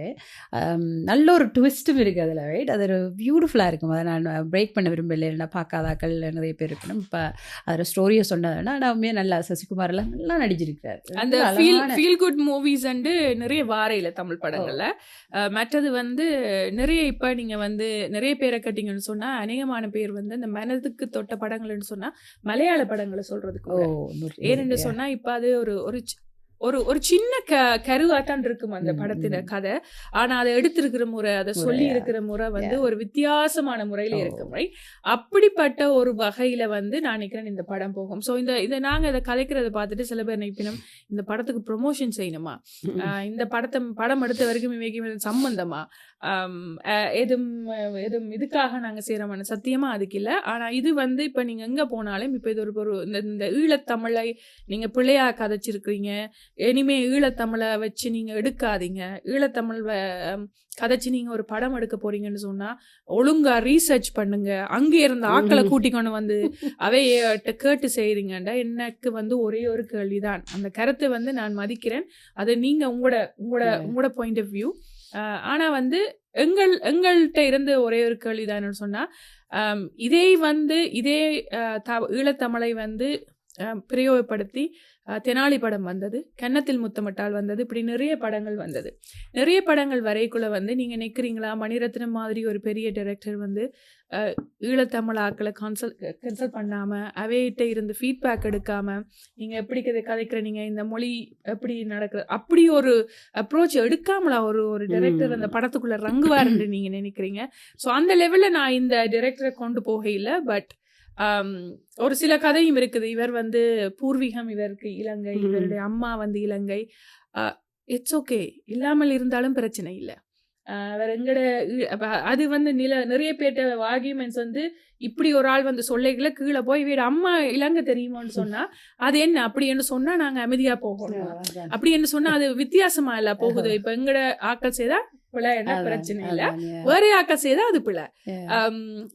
நல்ல ஒரு ட்விஸ்ட்டும் இருக்குது அதில் ரைட். அது ஒரு பியூட்டிஃபுல்லாக இருக்கும். அதை நான் பிரேக் பண்ண விரும்பலை, இல்லைன்னா பார்க்காதாக்கள் நிறைய பேர் இருக்கணும். இப்போ அதில் ஸ்டோரியை சொன்னதுன்னா நான் நல்லா சசிகுமார் எல்லாம் நல்லா நடிச்சிருக்கிறார். அந்த ஃபீல் குட் மூவிஸ் அண்டு நிறைய வாரையில் தமிழ் படங்களில். மற்றது வந்து நிறைய இப்போ நீங்கள் வந்து நிறைய பேரை கட்டிங்கன்னு சொன்னால் அநேகமான பேர் வந்து அந்த மனதுக்கு தொட்ட படங்கள்னு சொன்னால் மலையாள படங்களை சொல்கிறதுக்கு. ஏன்னு சொன்னால் இப்போ அது ஒரு ஒரு ஒரு சின்ன கருவாத்தான் இருக்கும் அந்த படத்தின கதை. ஆனா அதை எடுத்திருக்கிற முறை, அதை சொல்லி இருக்கிற முறை வந்து ஒரு வித்தியாசமான முறையில இருக்கும். அப்படிப்பட்ட ஒரு வகையில வந்து நான் நினைக்கிறேன் இந்த படம் போகும். ஸோ இந்த நாங்க இதை கதைக்கிறத பார்த்துட்டு சில பேர் நினைப்பினோம் இந்த படத்துக்கு ப்ரொமோஷன் செய்யணுமா, இந்த படம் எடுத்த வரைக்கும் இவைக்கு சம்பந்தமா, எதுவும் இதுக்காக நாங்க செய்யறோம். சத்தியமா அதுக்கு இல்லை. ஆனா இது வந்து இப்ப நீங்க எங்க போனாலும் இப்ப இது ஒரு இந்த ஈழத்தமிழை நீங்க பிள்ளையா கதைச்சிருக்கிறீங்க, இனிமே ஈழத்தமிழை வச்சு நீங்க எடுக்காதீங்க, ஈழத்தமிழ் கதைச்சு நீங்க ஒரு படம் எடுக்க போறீங்கன்னு சொன்னா ஒழுங்கா ரீசர்ச் பண்ணுங்க, அங்கே இருந்த ஆக்களை கூட்டிக்கொண்டு வந்து அவையிட்ட கேட்டு செய்றீங்கண்டா. எனக்கு வந்து ஒரே ஒரு கேள்விதான், அந்த கருத்தை வந்து நான் மதிக்கிறேன், அது நீங்க உங்களோட பாயிண்ட் ஆஃப் வியூ. ஆனா வந்து எங்கள்கிட்ட இருந்து ஒரே ஒரு கேள்விதான் சொன்னா, இதே ஈழத்தமிழை வந்து பிரயோகப்படுத்தி தெனாலி படம் வந்தது, கன்னத்தில் முத்தமிட்டால் வந்தது, இப்படி நிறைய படங்கள் வந்தது. நிறைய படங்கள் வரைக்குள்ள வந்து நீங்க நினைக்கிறீங்களா மணிரத்னம் மாதிரி ஒரு பெரிய டைரக்டர் வந்து ஈழத்தமிழ் ஆக்களை கன்சல்ட் பண்ணாம அவையிட்ட இருந்து ஃபீட்பேக் எடுக்காம நீங்க எப்படி கதைக்கிற, நீங்க இந்த மொழி எப்படி நடக்குது, அப்படி ஒரு அப்ரோச் எடுக்காமலா ஒரு டைரக்டர் அந்த படத்துக்குள்ள ரங்குவாருன்னு நீங்க நினைக்கிறீங்க? ஸோ அந்த லெவல்ல நான் இந்த டைரக்டரை கொண்டு போகையில். பட் ஒரு சில கதையும் இருக்குது. இவர் வந்து பூர்வீகம் இவருக்கு இலங்கை, இவருடைய அம்மா வந்து இலங்கை. இட்ஸ் ஓகே, இல்லாமல் இருந்தாலும் பிரச்சனை இல்லை. வேற எங்கட அது வந்து நிறைய பேர்ட்ட ஆர்கியூமெண்ட்ஸ் வந்து இப்படி ஒரு ஆள் வந்து சொல்லைகளை கீழே போய் வீடு அம்மா இலங்கை தெரியுமான்னு சொன்னா அது என்ன அப்படி என்று சொன்னா நாங்க அமைதியா போகணும், அப்படி என்று சொன்னா அது வித்தியாசமா இல்ல போகுது. இப்ப எங்கட ஆக்கள் செய்தா பிள்ளை என்ன பிரச்சனை இல்ல, வேற யாக்கா செய்தா அது பிள்ளை.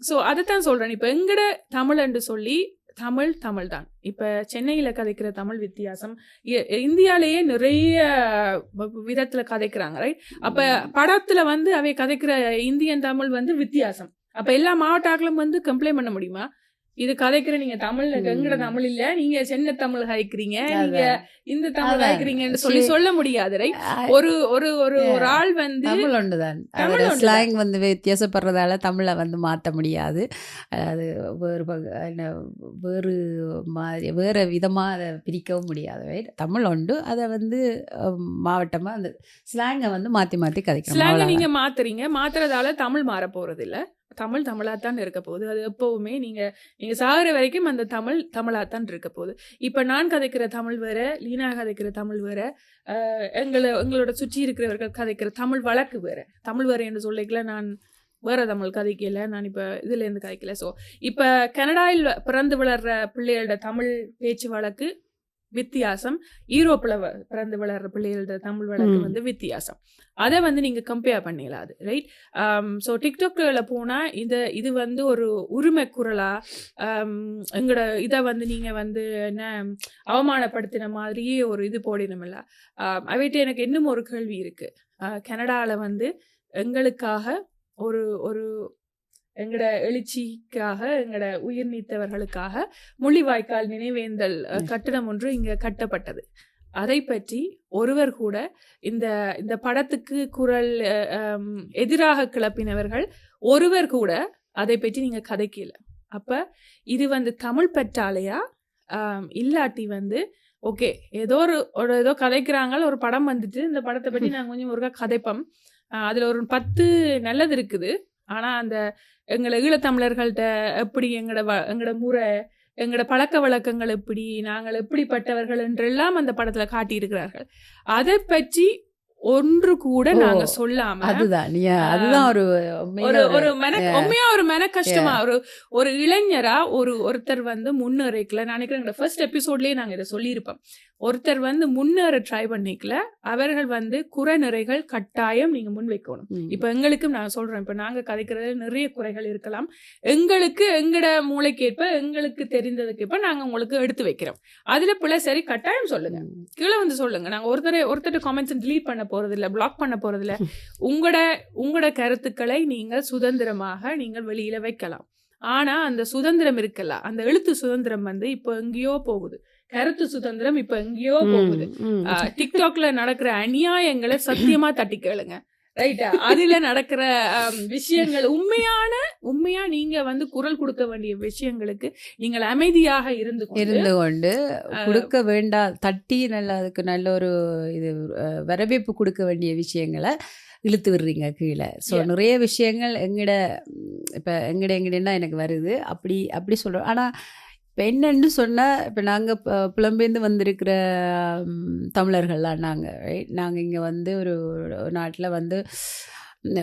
சோ அதைத்தான் சொல்றேன். இப்ப எங்கட தமிழ் என்று சொல்லி தமிழ் தான். இப்ப சென்னையில கதைக்கிற தமிழ் வித்தியாசம், இந்தியாலேயே நிறைய விதத்துல கதைக்கிறாங்க, ரைட்? அப்ப படத்துல வந்து அவை கதைக்கிற இந்தியன் தமிழ் வந்து வித்தியாசம். அப்ப எல்லா மாவட்டாக்களும் வந்து கம்ப்ளைண்ட் பண்ண முடியுமா? இது கதைக்கிற நீங்க தமிழ் எங்கட தமிழ் இல்ல, நீங்க சென்னை தமிழ் கதைக்கிறீங்க, நீங்க இந்த தமிழ் கதைக்கிறீங்கன்னு சொல்ல முடியாது, ரைட்? ஒரு ஒரு ஒரு ஒரு ஆள் வந்து தமிழ் ஒன்றுதான், ஸ்லாங் வந்து வித்தியாசப்படுறதால தமிழை வந்து மாற்ற முடியாது. அது வேறு மாதிரி வேறு விதமாக அதை பிரிக்கவும் முடியாது, ரைட்? தமிழ் உண்டு, அதை வந்து மாவட்டமாக அந்த ஸ்லாங்கை வந்து மாற்றி மாற்றி கதைக்கணும். ஸ்லாங்கை நீங்க மாத்துறதால தமிழ் மாற போறது இல்லை. தமிழாத்தான் இருக்க போகுது. அது எப்பவுமே நீங்க சாகுற வரைக்கும் அந்த தமிழாத்தான் இருக்க போகுது. இப்ப நான் கதைக்கிற தமிழ் வேற, லீனா கதைக்கிற தமிழ் வேற, எங்களோட சுற்றி இருக்கிறவர்கள் கதைக்கிற தமிழ் வழக்கு வேற. தமிழ் வேற என்று சொல்லிக்கல, நான் வேற தமிழ் கதைக்கல, நான் இப்ப இதுல இருந்து கதைக்கல. ஸோ இப்ப கனடாவில் பிறந்து வளர்ற பிள்ளைகளோட தமிழ் பேச்சு வழக்கு வித்தியாசம், யூரோப்பில் பிறந்து வளர்ற பிள்ளைகளோட தமிழ் வழக்கு வந்து வித்தியாசம். அதை வந்து நீங்க கம்பேர் பண்ணிடலாது, ரைட்? ஸோ டிக்டாக்ல போனா இது வந்து ஒரு உரிமை குரலா எங்களோட இதை வந்து நீங்க வந்து என்ன அவமானப்படுத்தின மாதிரியே ஒரு இது போடணுமில்ல. அவைட்டு எனக்கு இன்னும் ஒரு கேள்வி இருக்கு. கனடால வந்து எங்களுக்காக ஒரு எங்கட எழுச்சிக்காக, எங்கட உயிர் நீத்தவர்களுக்காக முள்ளிவாய்க்கால் நினைவேந்தல் கட்டடம் ஒன்று இங்க கட்டப்பட்டது. அதை பற்றி ஒருவர் கூட இந்த படத்துக்கு குரல் எதிராக கிளப்பினவர்கள் ஒருவர் கூட அதை பற்றி நீங்க கதைக்கல. அப்ப இது வந்து தமிழ் பற்றாலையா, இல்லாட்டி வந்து ஓகே ஏதோ கதைக்கிறாங்க, ஒரு படம் வந்துட்டு இந்த படத்தை பற்றி நாங்கள் கொஞ்சம் ஒருக்கா கதைப்போம், அதுல ஒரு 10 நல்லது இருக்குது, ஆனா அந்த எங்களை ஈழத்தமிழர்கள்ட்ட எப்படி எங்களோட முறை, எங்களோட பழக்க வழக்கங்கள் எப்படி, நாங்கள் எப்படிப்பட்டவர்கள் என்றெல்லாம் அந்த படத்துல காட்டியிருக்கிறார்கள். அதை பற்றி ஒன்று கூட நாங்க சொல்லாம, அதுதான் ஒரு உண்மையா ஒரு மன கஷ்டமா, ஒரு இளைஞரா ஒருத்தர் வந்து முன்னேறிக்கல. நான் நினைக்கிறேன் ஃபர்ஸ்ட் எபிசோட்லயே நாங்க இதை சொல்லியிருப்போம். ஒருத்தர் வந்து முன்னேற ட்ரை பண்ணிக்கல, அவர்கள் வந்து குறை நிறைகள் கட்டாயம் நீங்க முன்வைக்கணும். இப்ப எங்களுக்கும் நான் சொல்றேன், இப்ப நாங்க கதைக்கிறது நிறைய குறைகள் இருக்கலாம், எங்களுக்கு எங்கட மூளைக்கேற்ப எங்களுக்கு தெரிந்ததுக்கேற்ப நாங்க உங்களுக்கு எடுத்து வைக்கிறோம். அதுல பிள்ளை சரி கட்டாயம் சொல்லுங்க, கீழே வந்து சொல்லுங்க. நாங்க ஒருத்தர் காமெண்ட்ஸ் டிலீட் பண்ண போறதில்ல, பிளாக் பண்ண போறதில்ல. உங்களோட கருத்துக்களை நீங்கள் சுதந்திரமாக நீங்கள் வெளியில வைக்கலாம். ஆனா அந்த சுதந்திரம் இருக்கல, அந்த எழுத்து சுதந்திரம் வந்து இப்போ எங்கேயோ போகுது, கருத்து சுதந்திரம் இப்ப எங்கேயோ போகுது. டிக்டாக்ல நடக்கிற அநியாயங்களை சத்தியமா தட்டி கேளுங்க, ரைட்டா? அதுல நடக்கிற விஷயங்கள் உண்மையா நீங்க வந்து குரல் கொடுக்க வேண்டிய விஷயங்களுக்கு நீங்கள் அமைதியாக இருந்து கொண்டு கொடுக்க வேண்டாம், தட்டி அதுக்கு நல்ல ஒரு இது வரவேற்பு கொடுக்க வேண்டிய விஷயங்களை இழுத்து விடுறீங்க கீழே. ஸோ நிறைய விஷயங்கள் எங்கடன்னா எனக்கு வருது, அப்படி சொல்கிறோம். ஆனால் இப்போ என்னன்னு சொன்னால், இப்போ நாங்கள் புலம்பெயர்ந்து வந்திருக்கிற தமிழர்கள்லாம் நாங்கள் இங்கே வந்து ஒரு நாட்டில் வந்து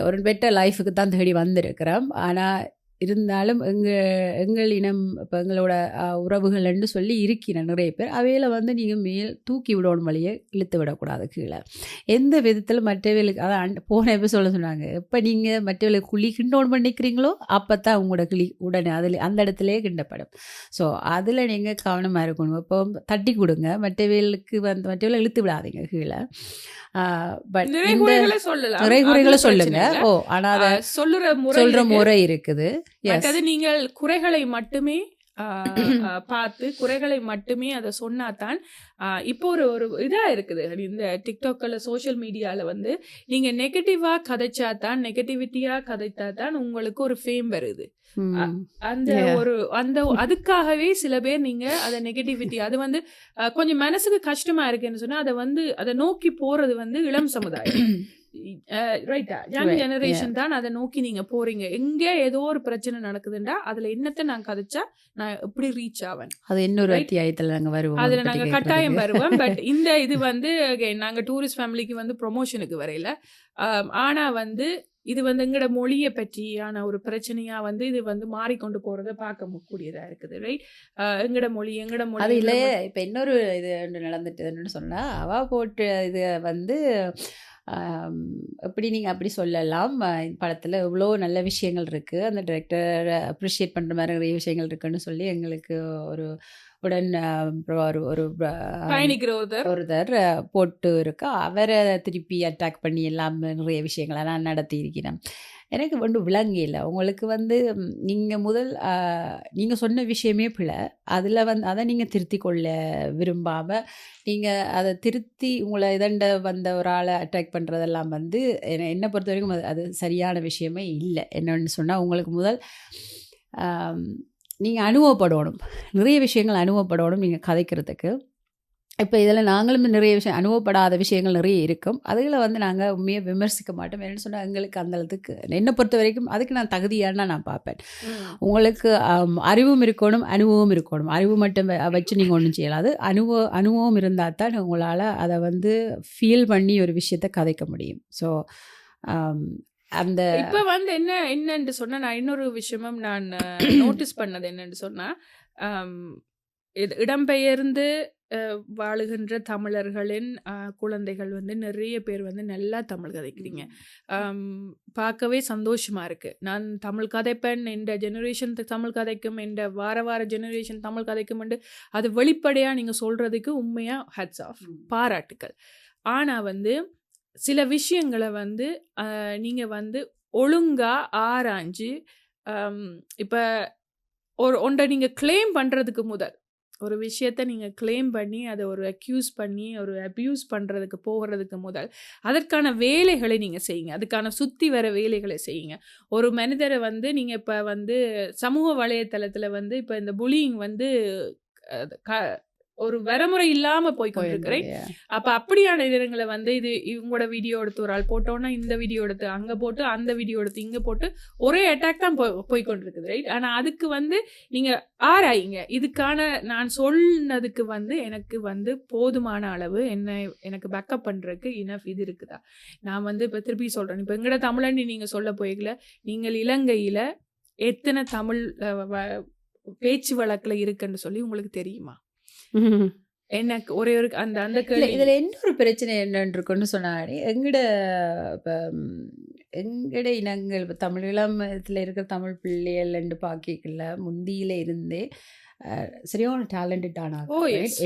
ஒரு பெட்டர் லைஃபுக்கு தான் தேடி வந்திருக்கிறோம். ஆனால் இருந்தாலும் எங்கள் இனம் இப்போ எங்களோட உறவுகள்னு சொல்லி இருக்கிற நிறைய பேர் அவையில் வந்து நீங்கள் மேல் தூக்கி விடணும், வழியை இழுத்து விடக்கூடாது கீழே எந்த விதத்தில். மற்றவர்களுக்கு அதான் போன எபிசோட சொன்னாங்க, எப்போ நீங்கள் மற்றவர்களுக்கு குழி கிண்டோன் பண்ணிக்கிறீங்களோ அப்போ தான் உங்களோட கிளி உடனே அந்த இடத்துலையே கிண்டப்படும். ஸோ அதில் நீங்கள் கவனமாக இருக்கணும். இப்போ தட்டி கொடுங்க, மற்றவர்களுக்கு இழுத்து விடாதீங்க கீழே. நிறைகுறைகளை சொல்லுங்க. ஆனா சொல்ற முறை இருக்குது. நீங்கள் குறைகளை மட்டுமே பார்த்து குறைகளை மட்டுமே அதை சொன்னாதான். இப்போ ஒரு இதா இருக்குது இந்த டிக்டாக்ல, சோசியல் மீடியால வந்து நீங்க நெகட்டிவா கதைச்சாதான், நெகட்டிவிட்டியா கதைத்தாதான் உங்களுக்கு ஒரு ஃபேம் வருது. அதுக்காகவே சில பேர் நீங்க அத நெகட்டிவிட்டி, அது வந்து கொஞ்சம் மனசுக்கு கஷ்டமா இருக்குன்னு சொன்னா அதை நோக்கி போறது வந்து இளம் சமுதாயம், ரைட்டா? யங் ஜெனரேஷன் தான் அதை நோக்கி நீங்க போறீங்க. எங்க ஏதோ ஒரு பிரச்சனை நடக்குதுண்டா அதுல என்னத்தை நான் கதைச்சா நான் எப்படி ரீச் ஆவேன், அது இன்னொரு அத்தியாயத்துல நாங்க வருவோம், அதுல நாங்க கட்டாயம் வருவோம். பட் இது வந்து நாங்க டூரிஸ்ட் ஃபேமிலிக்கு வந்து ப்ரொமோஷனுக்கு வரையில, ஆனா வந்து இது வந்து எங்கட மொழியை பற்றியான ஒரு பிரச்சனையா வந்து இது வந்து மாறிக்கொண்டு போறதை பார்க்க கூடியதா இருக்குது, ரைட்? எங்கட மொழி அதுல இப்ப இன்னொரு இது நடந்துட்டு சொன்னா, அவ போட்டு இது வந்து எப்படி நீங்கள் அப்படி சொல்லலாம். படத்தில் இவ்வளோ நல்ல விஷயங்கள் இருக்குது, அந்த டைரக்டர் அப்ரிஷியேட் பண்ணுற மாதிரி நிறைய விஷயங்கள் இருக்குன்னு சொல்லி எங்களுக்கு ஒரு உடன் ஒரு பயணிக்கிற ஒருத்தர் போட்டு இருக்கு. அவரை திருப்பி அட்டாக் பண்ணி எல்லாம் நிறைய விஷயங்களை நான் நடத்தி இருக்கிறேன். எனக்கு ஒன்றும் விளங்கியில்லை. உங்களுக்கு நீங்கள் சொன்ன விஷயமே பிழை. அதில் அதை நீங்கள் திருத்தி கொள்ள விரும்பாமல் நீங்கள் அதை திருத்தி உங்களை வந்த ஒரு ஆளை அட்டாக் பண்ணுறதெல்லாம் என்னை பொறுத்த வரைக்கும் அது சரியான விஷயமே இல்லை. என்னென்னு சொன்னால், உங்களுக்கு நீங்கள் அனுபவப்படணும், நிறைய விஷயங்கள் அனுபவப்படணும் நீங்கள் கதைக்கிறதுக்கு. இப்போ இதில் நாங்களும் நிறைய விஷயம் அனுபவப்படாத விஷயங்கள் நிறைய இருக்கும். அதுகளை நாங்கள் உண்மையாக விமர்சிக்க மாட்டோம். என்னென்னு சொன்னால், எங்களுக்கு அந்த அளவுக்கு என்னை பொறுத்த வரைக்கும் அதுக்கு நான் தகுதியானா நான் பார்ப்பேன். உங்களுக்கு அறிவும் இருக்கணும், அனுபவம் இருக்கணும். அறிவு மட்டும் வச்சு நீங்கள் ஒன்றும் செய்யலாது. அனுபவம் இருந்தால் தான் உங்களால் அதை ஃபீல் பண்ணி ஒரு விஷயத்தை கதைக்க முடியும். ஸோ அந்த இப்போ என்னன்னு சொன்னால், நான் இன்னொரு விஷயமும் நான் நோட்டீஸ் பண்ணது என்னன்னு சொன்னால், இடம்பெயர்ந்து வாழுகின்ற தமிழர்களின் குழந்தைகள் நிறைய பேர் நல்லா தமிழ் கதைக்கிறீங்க. பார்க்கவே சந்தோஷமாக இருக்குது. நான் தமிழ் கதைப்பேன், எந்த ஜெனரேஷன் தமிழ் கதைக்கும், எந்த வார ஜெனரேஷன் தமிழ் கதைக்கும் அது வெளிப்படையாக நீங்கள் சொல்கிறதுக்கு உண்மையாக ஹேட்ஸ் ஆஃப், பாராட்டுக்கள். ஆனால் சில விஷயங்களை நீங்கள் ஒழுங்காக ஆராய்ஞ்சு இப்போ ஒன்றை நீங்கள் கிளைம் பண்ணுறதுக்கு முதல், ஒரு விஷயத்தை நீங்கள் கிளைம் பண்ணி அதை ஒரு அக்யூஸ் பண்ணி ஒரு அப்யூஸ் பண்ணுறதுக்கு போகிறதுக்கு முதல் அதற்கான வேலைகளை நீங்கள் செய்யுங்க. அதுக்கான சுற்றி வர வேலைகளை செய்யுங்க. ஒரு மனிதரை நீங்கள் இப்போ சமூக வலைத்தளத்தில் இப்போ இந்த புலியிங் ஒரு வரமுறை இல்லாமல் போய் கொண்டிருக்கிறேன். அப்போ அப்படியான நேரங்களை இது இவங்களோட வீடியோ எடுத்து ஒரு ஆள் போட்டோன்னா இந்த வீடியோ எடுத்து அங்கே போட்டு, அந்த வீடியோ எடுத்து இங்கே போட்டு ஒரே அட்டாக் தான் போய் கொண்டிருக்குது, ரைட்? ஆனால் அதுக்கு நீங்கள் ஆராயுங்க. இதுக்கான நான் சொன்னதுக்கு எனக்கு போதுமான அளவு எனக்கு பேக்கப் பண்ணுறதுக்கு இனஃப் இது இருக்குதா? நான் இப்போ திருப்பி சொல்கிறேன். இப்போ எங்கட தமிழன்னு நீங்கள் சொல்ல போய்கல, நீங்கள் இலங்கையில் எத்தனை தமிழ் பேச்சு வழக்கில் இருக்குன்னு சொல்லி உங்களுக்கு தெரியுமா? எனக்கு ஒரே ஒரு அந்த இதில் இன்னொரு பிரச்சனை என்னன்னு இருக்குன்னு சொன்னாடி, எங்கட இனங்கள் தமிழ் இளமத்தில் இருக்கிற தமிழ் பிள்ளைகள் என்று பார்க்கல முந்தியில இருந்தே சரியான டேலண்டடான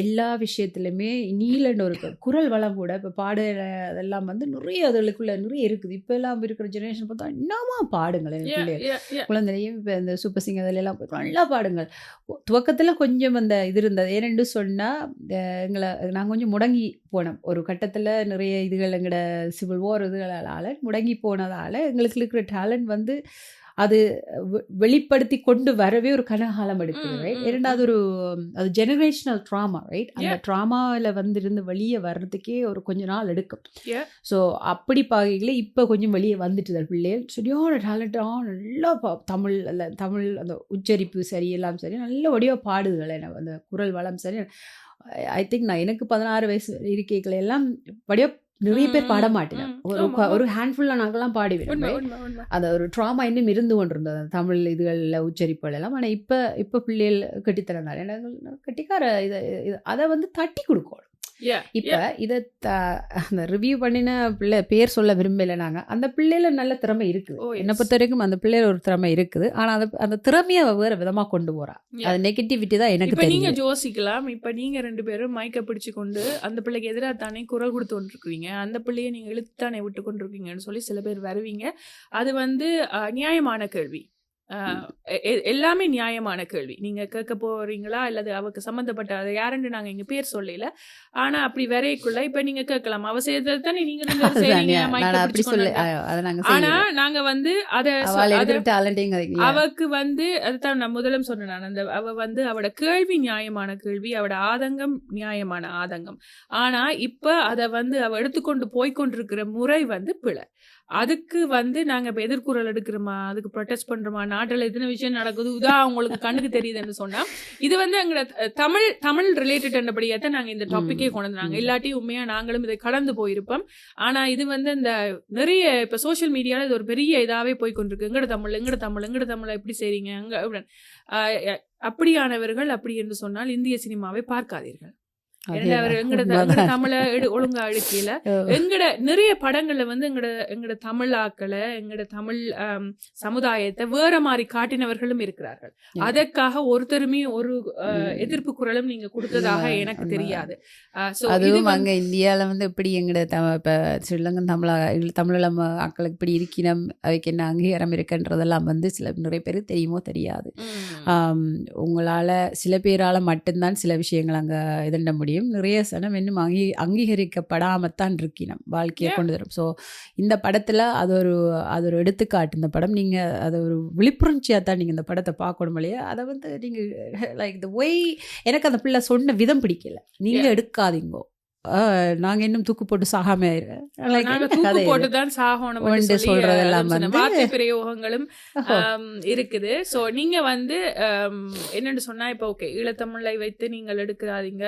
எல்லா விஷயத்துலையுமே நீலண்ட ஒரு குரல் வளம் கூட. இப்போ பாடு அதெல்லாம் நிறைய அதுகளுக்குள்ள நிறைய இருக்குது. இப்போ எல்லாம் இருக்கிற ஜெனரேஷன் பார்த்தா என்னமா பாடுங்கள் பிள்ளைகள் குழந்தையும். இப்போ இந்த சூப்பர் சிங்கர் அதிலெல்லாம் நல்லா பாடுங்கள். துவக்கத்தில் கொஞ்சம் அந்த இது இருந்தது. ஏனென்று சொன்னால், நாங்கள் கொஞ்சம் முடங்கி போனோம் ஒரு கட்டத்தில். நிறைய இதுகள் எங்களோட சிவில் வார் இதுகளால் முடங்கி போனதால் எங்களுக்கு இருக்கிற டேலண்ட் அது வெளிப்படுத்தி கொண்டு வரவே ஒரு கனகாலம் எடுக்குது, ரைட்? இரண்டாவது அது ஜெனரேஷனல் ட்ராமா, ரைட்? அந்த ட்ராமாவில் இருந்து வெளியே வர்றதுக்கே ஒரு கொஞ்ச நாள் எடுக்கும். ஸோ அப்படி பார்க்கல இப்போ கொஞ்சம் வெளியே வந்துட்டு பிள்ளைகள் சரியான டேலண்டாக நல்லா தமிழ் அந்த உச்சரிப்பு சரி எல்லாம் சரி நல்ல வடிவாக பாடுதுகள். அந்த குரல் வளம் சரி. ஐ திங்க் நான் எனக்கு 16 வயசு இருக்கைகளை எல்லாம் வடிவாக நிறைய பேர் பாட மாட்டேன். ஒரு ஹேண்ட்ஃபுல்லாக நாங்கள்லாம் பாடிவிடும். அந்த ஒரு ட்ராமா இன்னும் இருந்து கொண்டிருந்தது தமிழ் இதுகளில் உச்சரிப்புகள் எல்லாம். ஆனால் இப்போ பிள்ளைகள் கட்டித்தரனால கட்டிக்கார அதை தட்டி கொடுக்கணும். இப்போ இதை அந்த ரிவ்யூ பண்ணின பிள்ளை பேர் சொல்ல விரும்பலை. நாங்கள் அந்த பிள்ளையில நல்ல திறமை இருக்குது. என்னை பொறுத்த வரைக்கும் அந்த பிள்ளையில ஒரு திறமை இருக்குது. ஆனால் அந்த திறமையை வேறு விதமாக கொண்டு போகிறா. அது நெகட்டிவிட்டி தான் எனக்கு தெரியும். நீங்கள் யோசிக்கலாம், இப்போ நீங்கள் 2 பேரும் மைக்கை பிடிச்சு கொண்டு அந்த பிள்ளைக்கு எதிராக தானே குரல் கொடுத்து கொண்டிருக்கீங்க, அந்த பிள்ளையை நீங்கள் இழுத்தானே விட்டு கொண்டிருக்கீங்கன்னு சொல்லி சில பேர் வருவீங்க. அது நியாயமான கேள்வி. எல்லாமே நியாயமான கேள்வி. நீங்க கேட்க போறீங்களா அல்லது அவருக்கு சம்பந்தப்பட்ட அதை யாருன்னு நாங்க இங்க பேர் சொல்லல. ஆனா அப்படி வரைக்குள்ள இப்ப நீங்க கேட்கலாம், அவ செய்யறது தானே நீங்க ஆனா நாங்க அவக்கு அதுதான் நான் முதலும் சொன்னேன். அந்த அவ அவட கேள்வி நியாயமான கேள்வி, அவட ஆதங்கம் நியாயமான ஆதங்கம். ஆனா இப்ப அத அவ எடுத்துக்கொண்டு போய்கொண்டிருக்கிற முறை பிழை. அதுக்கு நாங்க இப்ப எதிர்குரல் எடுக்கிறோமா, அதுக்கு ப்ரொடெஸ்ட் பண்றோமா, நாட்டில் எத்தனை விஷயம் நடக்குது இதான் அவங்களுக்கு கண்ணுக்கு தெரியுதுன்னு சொன்னா இது எங்களோட தமிழ் ரிலேட்டட் என்றபடியாத்தான் நாங்க இந்த டாபிக்கே கொண்டாங்க. இல்லாட்டி உண்மையா நாங்களும் இதை கடந்து போயிருப்போம். ஆனா இது இந்த நிறைய இப்ப சோசியல் மீடியால இது ஒரு பெரிய இதாவே போய்கொண்டிருக்கு. எங்கட தமிழ் எப்படி செய்றீங்க அங்க அப்படியானவர்கள் அப்படி என்று சொன்னால் இந்திய சினிமாவை பார்க்காதீர்கள். ஏன்னா அவர் எங்கட தமிழை ஒழுங்கா எடுக்கல. எங்கட நிறைய படங்கள்ல வந்து எங்கட தமிழ் ஆக்களை, எங்கட தமிழ் சமுதாயத்தை வேற மாதிரி காட்டினவர்களும் இருக்கிறார்கள். அதற்காக ஒருத்தருமே ஒரு எதிர்ப்பு குரலும் நீங்க கொடுத்ததாக எனக்கு தெரியாது. அதுவும் அங்க இந்தியால வந்து எப்படி எங்கட இப்ப ஸ்ரீலங்கன் தமிழ மக்களுக்கு இப்படி இருக்கணும், அவைக்கு என்ன அங்கீகாரம் இருக்குன்றதெல்லாம் வந்து நிறைய பேர் தெரியுமோ தெரியாது. உங்களால சில பேரால மட்டும்தான் சில விஷயங்கள் அங்க எதிர்ட முடியும். நிறைய சனம் இன்னும் அங்கீகரிக்கப்படாமத்தான் இருக்கணும் வாழ்க்கையை கொண்டு வரும். ஸோ இந்த படத்தில் அது ஒரு எடுத்துக்காட்டு. இந்த படம் நீங்கள் அது ஒரு விழிப்புணர்ச்சியாக தான் நீங்கள் இந்த படத்தை பார்க்கணும் இல்லையா? அதை வந்து நீங்கள் லைக் த ஒய் எனக்கு அந்த பிள்ளை சொன்ன விதம் பிடிக்கல. நீங்கள் எடுக்காதீங்கோ, நாங்க இன்னும் தூக்கு போட்டு சாகாம போட்டுதான் சாகணும் சொல்றதெல்லாம் வார்த்தை பிரயோகங்களும் இருக்குது. சோ நீங்க வந்து என்னன்னு சொன்னா இப்ப ஓகே ஈழத்தமிழை வைத்து நீங்கள் எடுக்கிறாதீங்க,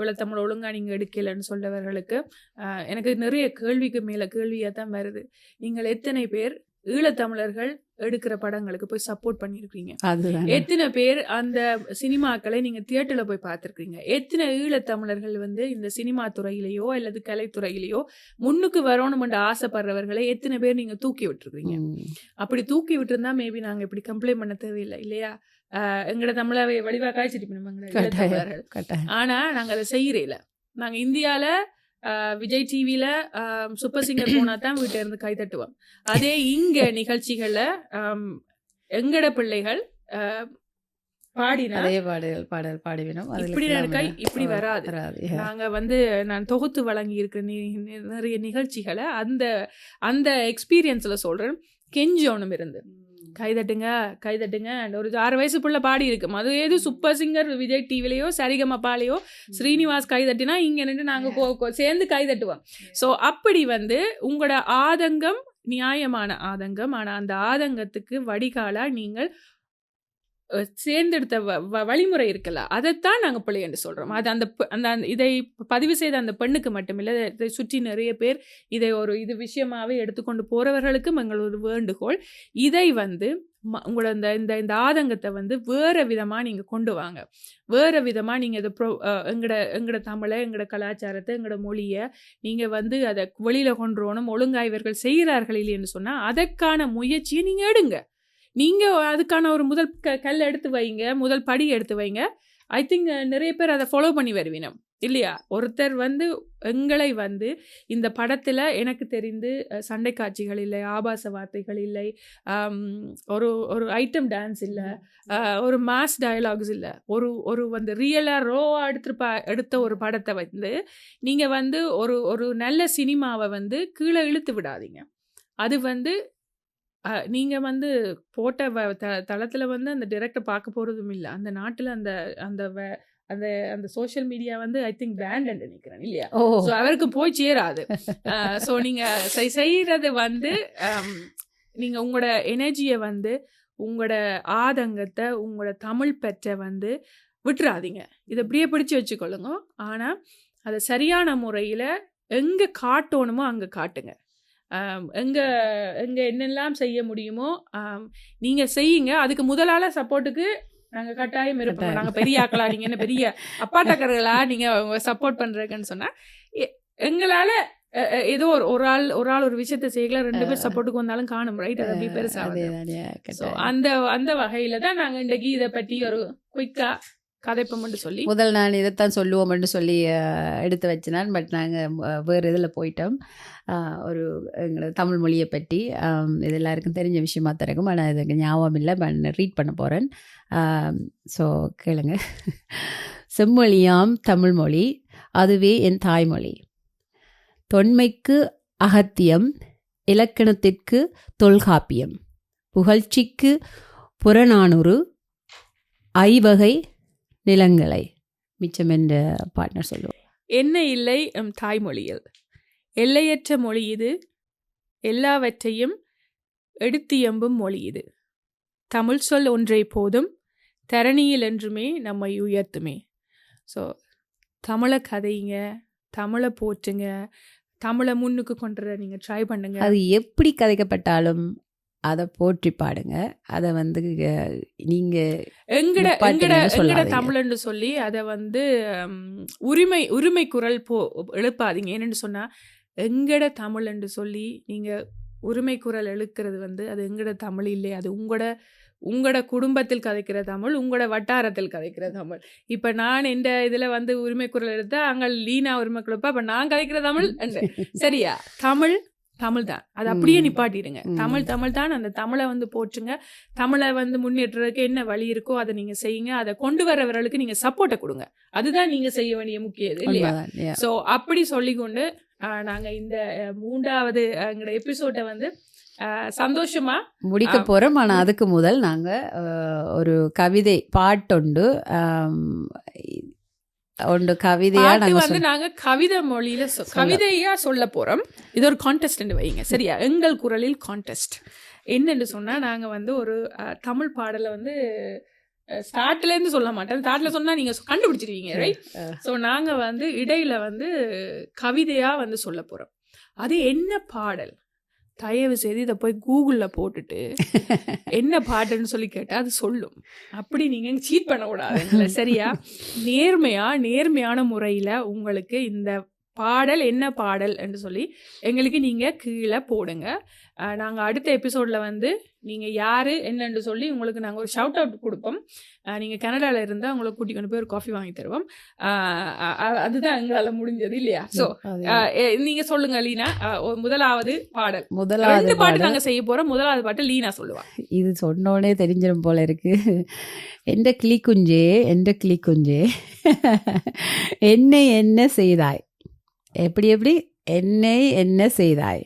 ஈழத்தமிழ் ஒழுங்கா நீங்க எடுக்கலன்னு சொல்றவர்களுக்கு எனக்கு நிறைய கேள்விக்கு மேல கேள்வியா தான் வருது. நீங்கள் எத்தனை பேர் ஈழத்தமிழர்கள் எடுக்கிற படங்களுக்கு போய் சப்போர்ட் பண்ணிருக்கீங்க? எத்தனை பேர் அந்த சினிமாக்களை நீங்க தியேட்டர்ல போய் பார்த்திருக்கீங்க? எத்தனை ஈழத்தமிழர்கள் வந்து இந்த சினிமா துறையிலேயோ அல்லது கலைத்துறையிலேயோ முன்னுக்கு வரணும்னு ஆசைப்படுறவர்களை எத்தனை பேர் நீங்க தூக்கி விட்டுருக்கீங்க? அப்படி தூக்கி விட்டுருந்தா மேபி நாங்க இப்படி கம்ப்ளைண்ட் பண்ண தேவையில்லை இல்லையா? எங்கட தமிழாவை வடிவா காய்ச்சிட்டு. ஆனா நாங்க அதை செய்யறேல. நாங்க இந்தியால விஜய் டிவில சூப்பர் சிங்கர் போனா தான் வீட்டுல இருந்து கை தட்டுவோம். அதே இங்க நிகழ்ச்சிகள்ல எங்கட பிள்ளைகள் இப்படி வராது. நாங்க வந்து நான் தொகுத்து வழங்கி இருக்கிற நிறைய நிகழ்ச்சிகளை அந்த எக்ஸ்பீரியன்ஸ்ல சொல்றேன். கெஞ்சோனும் இருந்து கைதட்டுங்க கைதட்டுங்க. ஒரு 6 வயசு புள்ள பாடி இருக்கும். அது ஏது சூப்பர் சிங்கர் விஜய் டிவிலையோ சரிகமபாலையோ ஸ்ரீனிவாஸ் கைதட்டினா இங்க நின்று நாங்க சேர்ந்து கைதட்டுவோம். ஸோ அப்படி வந்து உங்களோட ஆதங்கம் நியாயமான ஆதங்கம். ஆனா அந்த ஆதங்கத்துக்கு வடிகாலா நீங்கள் சேர்ந்தெடுத்த வழிமுறை இருக்குல்ல, அதைத்தான் நாங்கள் பிள்ளை என்று சொல்றோம். அது அந்த இதை பதிவு செய்த அந்த பெண்ணுக்கு மட்டுமில்லை, இதை சுற்றி நிறைய பேர் இதை இது விஷயமாவே எடுத்துக்கொண்டு போறவர்களுக்கும் எங்களோட வேண்டுகோள். இதை வந்து உங்களோட இந்த ஆதங்கத்தை வந்து வேற விதமா நீங்க கொண்டு வாங்க. வேற விதமா நீங்க இதை எங்கட தமிழை, எங்கட கலாச்சாரத்தை, எங்கட மொழியை நீங்க வந்து அதை வெளியில கொண்டு வரணும். ஒழுங்கா இவர்கள் செய்கிறார்கள் இல்லைன்னு சொன்னா அதற்கான முயற்சியை நீங்க எடுங்க. நீங்க அதுக்கான ஒரு முதல் கல் எடுத்து வைங்க, முதல் படி எடுத்து வைங்க. ஐ திங்க் நிறைய பேர் அதை ஃபாலோ பண்ணி வருவீங்க இல்லையா? ஒருத்தர் வந்து எங்களை வந்து இந்த படத்துல எனக்கு தெரிந்து சண்டை காட்சிகள் இல்லை, ஆபாச வார்த்தைகள் இல்லை, ஒரு ஐட்டம் டான்ஸ் இல்லை, ஒரு மாஸ் டயலாக்ஸ் இல்லை, ஒரு வந்து ரியலா ரோவா எடுத்த ஒரு படத்தை வந்து நீங்க வந்து ஒரு நல்ல சினிமாவை வந்து கீழே இழுத்து விடாதீங்க. அது வந்து நீங்க வந்து போட்ட தளத்துல வந்து அந்த டைரக்டர் பார்க்க போறதும் இல்லை. அந்த நாட்டுல அந்த அந்த அந்த சோஷியல் மீடியா வந்து ஐ திங்க் பேண்ட் நினைக்கிறேன் இல்லையா? ஸோ அவருக்கு போய் சேராது. ஸோ நீங்க செய்யறது வந்து நீங்க உங்களோட எனர்ஜியை வந்து உங்களோட ஆதங்கத்தை உங்களோட தமிழ் பெற்ற வந்து விட்டுறாதீங்க. இதை அப்படியே பிடிச்சு வச்சுக்கொள்ளுங்க. ஆனா அதை சரியான முறையில எங்க காட்டணுமோ அங்க காட்டுங்க. எங்க என்னெல்லாம் செய்ய முடியுமோ நீங்க செய்யுங்க. அதுக்கு முதலால சப்போர்ட்டுக்கு நாங்க கட்டாயம் இருப்போம். நாங்க பெரிய ஆக்களா, நீங்க என்ன பெரிய அப்பாட்டக்கர்களா நீங்க சப்போர்ட் பண்றதுன்னு சொன்னா எங்களால ஏதோ ஒரு ஆள் ஒரு விஷயத்த செய்யலாம், 2 பேர் சப்போர்ட்டுக்கு வந்தாலும் காணும், ரைட்? அது அப்படி பெருசா அந்த வகையில தான் நாங்க இன்றைக்கு இதை பற்றி ஒரு குயிக்கா கதைப்போம்னு சொல்லி முதல் நான் இதைத்தான் சொல்லுவோம்னு சொல்லி எடுத்து வச்சினான். பட் நாங்கள் வேறு இதில் போயிட்டோம். ஒரு எங்களோட தமிழ் மொழியை பற்றி இது எல்லாருக்கும் தெரிஞ்ச விஷயமா திறக்கும். ஆனால் இதுக்கு ஞாபகம் இல்லை, ரீட் பண்ண போகிறேன். ஸோ கேளுங்க. செம்மொழியாம் தமிழ்மொழி அதுவே என் தாய்மொழி. தொன்மைக்கு அகத்தியம், இலக்கணத்திற்கு தொல்காப்பியம், புகழ்ச்சிக்கு புறநானூறு, ஐவகை நிலங்களை மிச்சம் என்ற பார்ட்னர் சொல்லுவோம். என்ன இல்லை எம் தாய்மொழியில், எல்லையற்ற மொழி இது, எல்லாவற்றையும் எடுத்தியம்பும் மொழி இது. தமிழ் சொல் ஒன்றை போதும், தரணியில் என்றுமே நம்மை உயர்த்துமே. ஸோ தமிழை கதைங்க, தமிழை போற்றுங்க, தமிழை முன்னுக்கு கொண்டு நீங்கள் ட்ரை பண்ணுங்க. அது எப்படி கதைக்கப்பட்டாலும் அதை போற்றி பாடுங்க. அதை வந்து நீங்கள் எங்கட தமிழ்ன்னு சொல்லி அதை வந்து உரிமை குரல் எழுப்பாதீங்க. என்னென்னு சொன்னால் எங்கட தமிழ்ன்னு சொல்லி நீங்கள் உரிமை குரல் எழுக்கிறது வந்து அது எங்கட தமிழ் இல்லை. அது உங்களோட குடும்பத்தில் கதைக்கிற தமிழ், உங்களோட வட்டாரத்தில் கதைக்கிற தமிழ். இப்போ நான் இந்த இதில் வந்து உரிமை குரல் எடுத்தா அங்கே லீனா உரிமை குரப்பா அப்போ நான் கதைக்கிற தமிழ் சரியா? தமிழ் தான். அது அப்படியே நிப்பாட்டிடுங்க. தமிழ் தான். அந்த தமிழை வந்து போற்றுங்க. தமிழை வந்து முன்னேற்றதுக்கு என்ன வழி இருக்கோ அதை நீங்கள் செய்யுங்க. அதை கொண்டு வரவர்களுக்கு நீங்கள் சப்போர்ட்டை கொடுங்க. அதுதான் நீங்கள் செய்ய வேண்டிய முக்கியம் இல்லையா? ஸோ அப்படி சொல்லிக்கொண்டு நாங்கள் இந்த 3வது எங்களோட எபிசோட்டை வந்து சந்தோஷமா முடிக்க போறோம். ஆனா அதுக்கு முதல் நாங்க ஒரு கவிதை பாட்டொண்டு கவிதையா வந்து நாங்க கவிதை மொழியில கவிதையா சொல்ல போறோம். இது ஒரு கான்டெஸ்ட் வைங்க சரியா? எங்கள் குரலில் கான்டெஸ்ட் என்னன்னு சொன்னா நாங்க வந்து ஒரு தமிழ் பாடலை வந்து ஸ்டார்ட்ல இருந்து சொல்ல மாட்டேன். ஸ்டார்ட்ல சொன்னா நீங்க கண்டுபிடிச்சிருவீங்க ரைட்? ஸோ நாங்க வந்து இடையில வந்து கவிதையா வந்து சொல்ல போறோம். அது என்ன பாடல் தயவு செய்து இதை போய் கூகுளில் போட்டுட்டு என்ன பாட்டுன்னு சொல்லி கேட்டால் அது சொல்லும். அப்படி நீங்கள் சீட் பண்ணக்கூடாது சரியா? நேர்மையான முறையில் உங்களுக்கு இந்த பாடல் என்ன பாடல் என்று சொல்லி எங்களுக்கு நீங்கள் கீழே போடுங்க. நாங்கள் அடுத்த எபிசோடில் வந்து நீங்கள் யார் என்னன்னு சொல்லி உங்களுக்கு நாங்கள் ஒரு ஷவுட் அவுட் கொடுப்போம். நீங்கள் கனடாவில் இருந்தால் உங்களை கூட்டி கொண்டு போய் ஒரு காஃபி வாங்கி தருவோம். அதுதான் எங்களால் முடிஞ்சது இல்லையா? ஸோ நீங்கள் சொல்லுங்கள் லீனா. முதலாவது பாடல் 2 பாட்டு நாங்கள் செய்ய போகிறோம். முதலாவது பாட்டு லீனா சொல்லுவாள். இது சொன்னோடனே தெரிஞ்சிடும் போல இருக்கு. எந்த கிளி குஞ்சே என்னை என்ன செய்தாய், எப்படி என்னை என்ன செய்தாய்,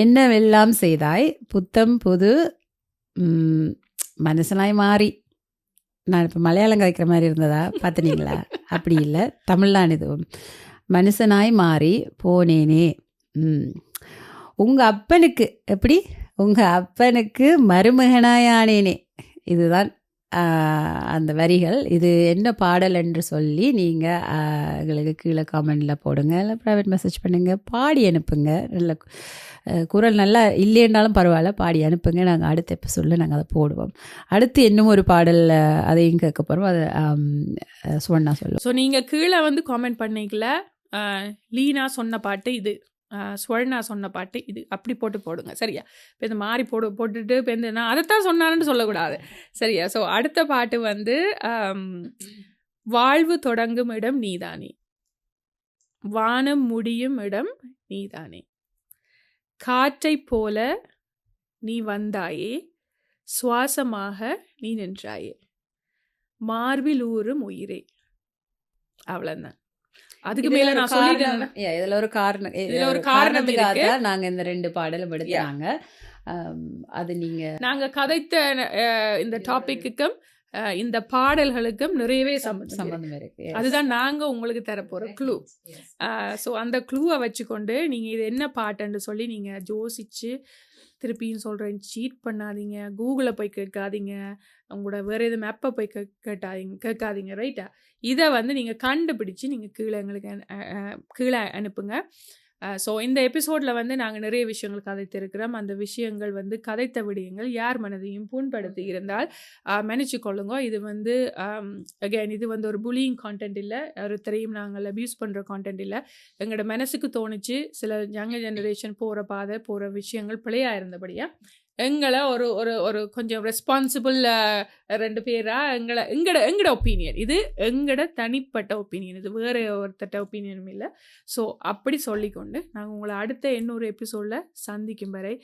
என்னவெல்லாம் செய்தாய், புத்தம் புது மனுஷனாய் மாறி. நான் இப்போ மலையாளம் கதைக்கிற மாதிரி இருந்ததா பார்த்துனீங்களா? அப்படி இல்லை, தமிழ்தான் இதுவும். மனுஷனாய் மாறி போனேனே. உங்கள் அப்பனுக்கு மருமகனாயானேனே. இதுதான் அந்த வரிகள். இது என்ன பாடல் என்று சொல்லி நீங்கள் எங்களுக்கு கீழே காமெண்டில் போடுங்க, இல்லை ப்ரைவேட் மெசேஜ் பண்ணுங்கள், பாடி அனுப்புங்க. நல்ல குரல் நல்லா இல்லைன்னாலும் பரவாயில்ல, பாடி அனுப்புங்க. நாங்கள் அடுத்த எபிசோடில் நாங்கள் அதை போடுவோம். அடுத்து இன்னும் ஒரு பாடல் அதையும் கேட்க போகிறோம். அதை சுவர்ணா சொல்லுவோம். ஸோ நீங்கள் கீழே வந்து காமெண்ட் பண்ணிக்கல, லீனா சொன்ன பாட்டு இது, ஸ்வர்ணா சொன்ன பாட்டு இது, அப்படி போடுங்க சரியா? இப்போ இந்த மாதிரி போட்டுட்டு இப்போ இந்த நான் அதைத்தான் சொன்னான்னு சொல்லக்கூடாது சரியா? ஸோ அடுத்த பாட்டு வந்து வாழ்வு தொடங்கும் இடம் நீதானே, வானம் முடியும் இடம் நீதானே, காற்றை போல நீ வந்தாயே, சுவாசமாக நீ நின்றாயே, மார்பில் ஊறும் உயிரே. அவ்வளோதான். அதுக்கு மேல நான் சொல்லிட்டேன். இதுல ஒரு காரணத்துக்காக நாங்க இந்த 2 பாடலும் எடுத்தாங்க. அது நாங்க கதைத்த இந்த டாபிக்குக்கும் இந்த பாடல்களுக்கும் நிறையவே சம்பந்தம் இருக்கு. அதுதான் நாங்க உங்களுக்கு தரப்போற க்ளூ. ஸோ அந்த க்ளூவை வச்சுக்கொண்டு நீங்க இது என்ன பாட்டுன்னு சொல்லி நீங்க யோசிச்சு திருப்பியும் சொல்கிறேன், சீட் பண்ணாதீங்க, கூகுளில் போய் கேட்காதீங்க, உங்களோட வேறு எதுவும் மேப்பை போய் கேட்காதீங்க ரைட்டா? இதை வந்து நீங்கள் கண்டுபிடிச்சி நீங்கள் கீழே அனுப்புங்க. ஸோ இந்த எபிசோடில் வந்து நாங்கள் நிறைய விஷயங்கள் கதைத்திருக்கிறோம். அந்த விஷயங்கள் வந்து கதைத்த விடயங்கள் யார் மனதையும் புண்படுத்தி இருந்தால் மன்னிச்சு கொள்ளுங்க. இது வந்து அகேன் இது வந்து ஒரு புலியிங் கான்டென்ட் இல்லை, ஒருத்தரையும் நாங்கள் அப்யூஸ் பண்ணுற கான்டென்ட் இல்லை. எங்களோட மனசுக்கு தோணுச்சு சில யங் ஜெனரேஷன் போகிற விஷயங்கள் பிழையாக இருந்தபடியாக எங்களை ஒரு ஒரு ஒரு கொஞ்சம் ரெஸ்பான்சிபிள் 2 பேராக எங்களோட ஒப்பீனியன், இது எங்களோட தனிப்பட்ட ஒப்பீனியன், இது வேறு ஒருத்தட்ட ஒப்பீனியனும் இல்லை. ஸோ அப்படி சொல்லிக்கொண்டு நாங்கள் உங்களை அடுத்த 800 எபிசோடில் சந்திக்கும் வரை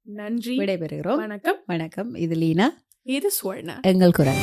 நன்றி, விடைபெறுகிறோம். வணக்கம். வணக்கம். இது லீனா, இது ஸ்வர்ணா. எங்கள் குரல்.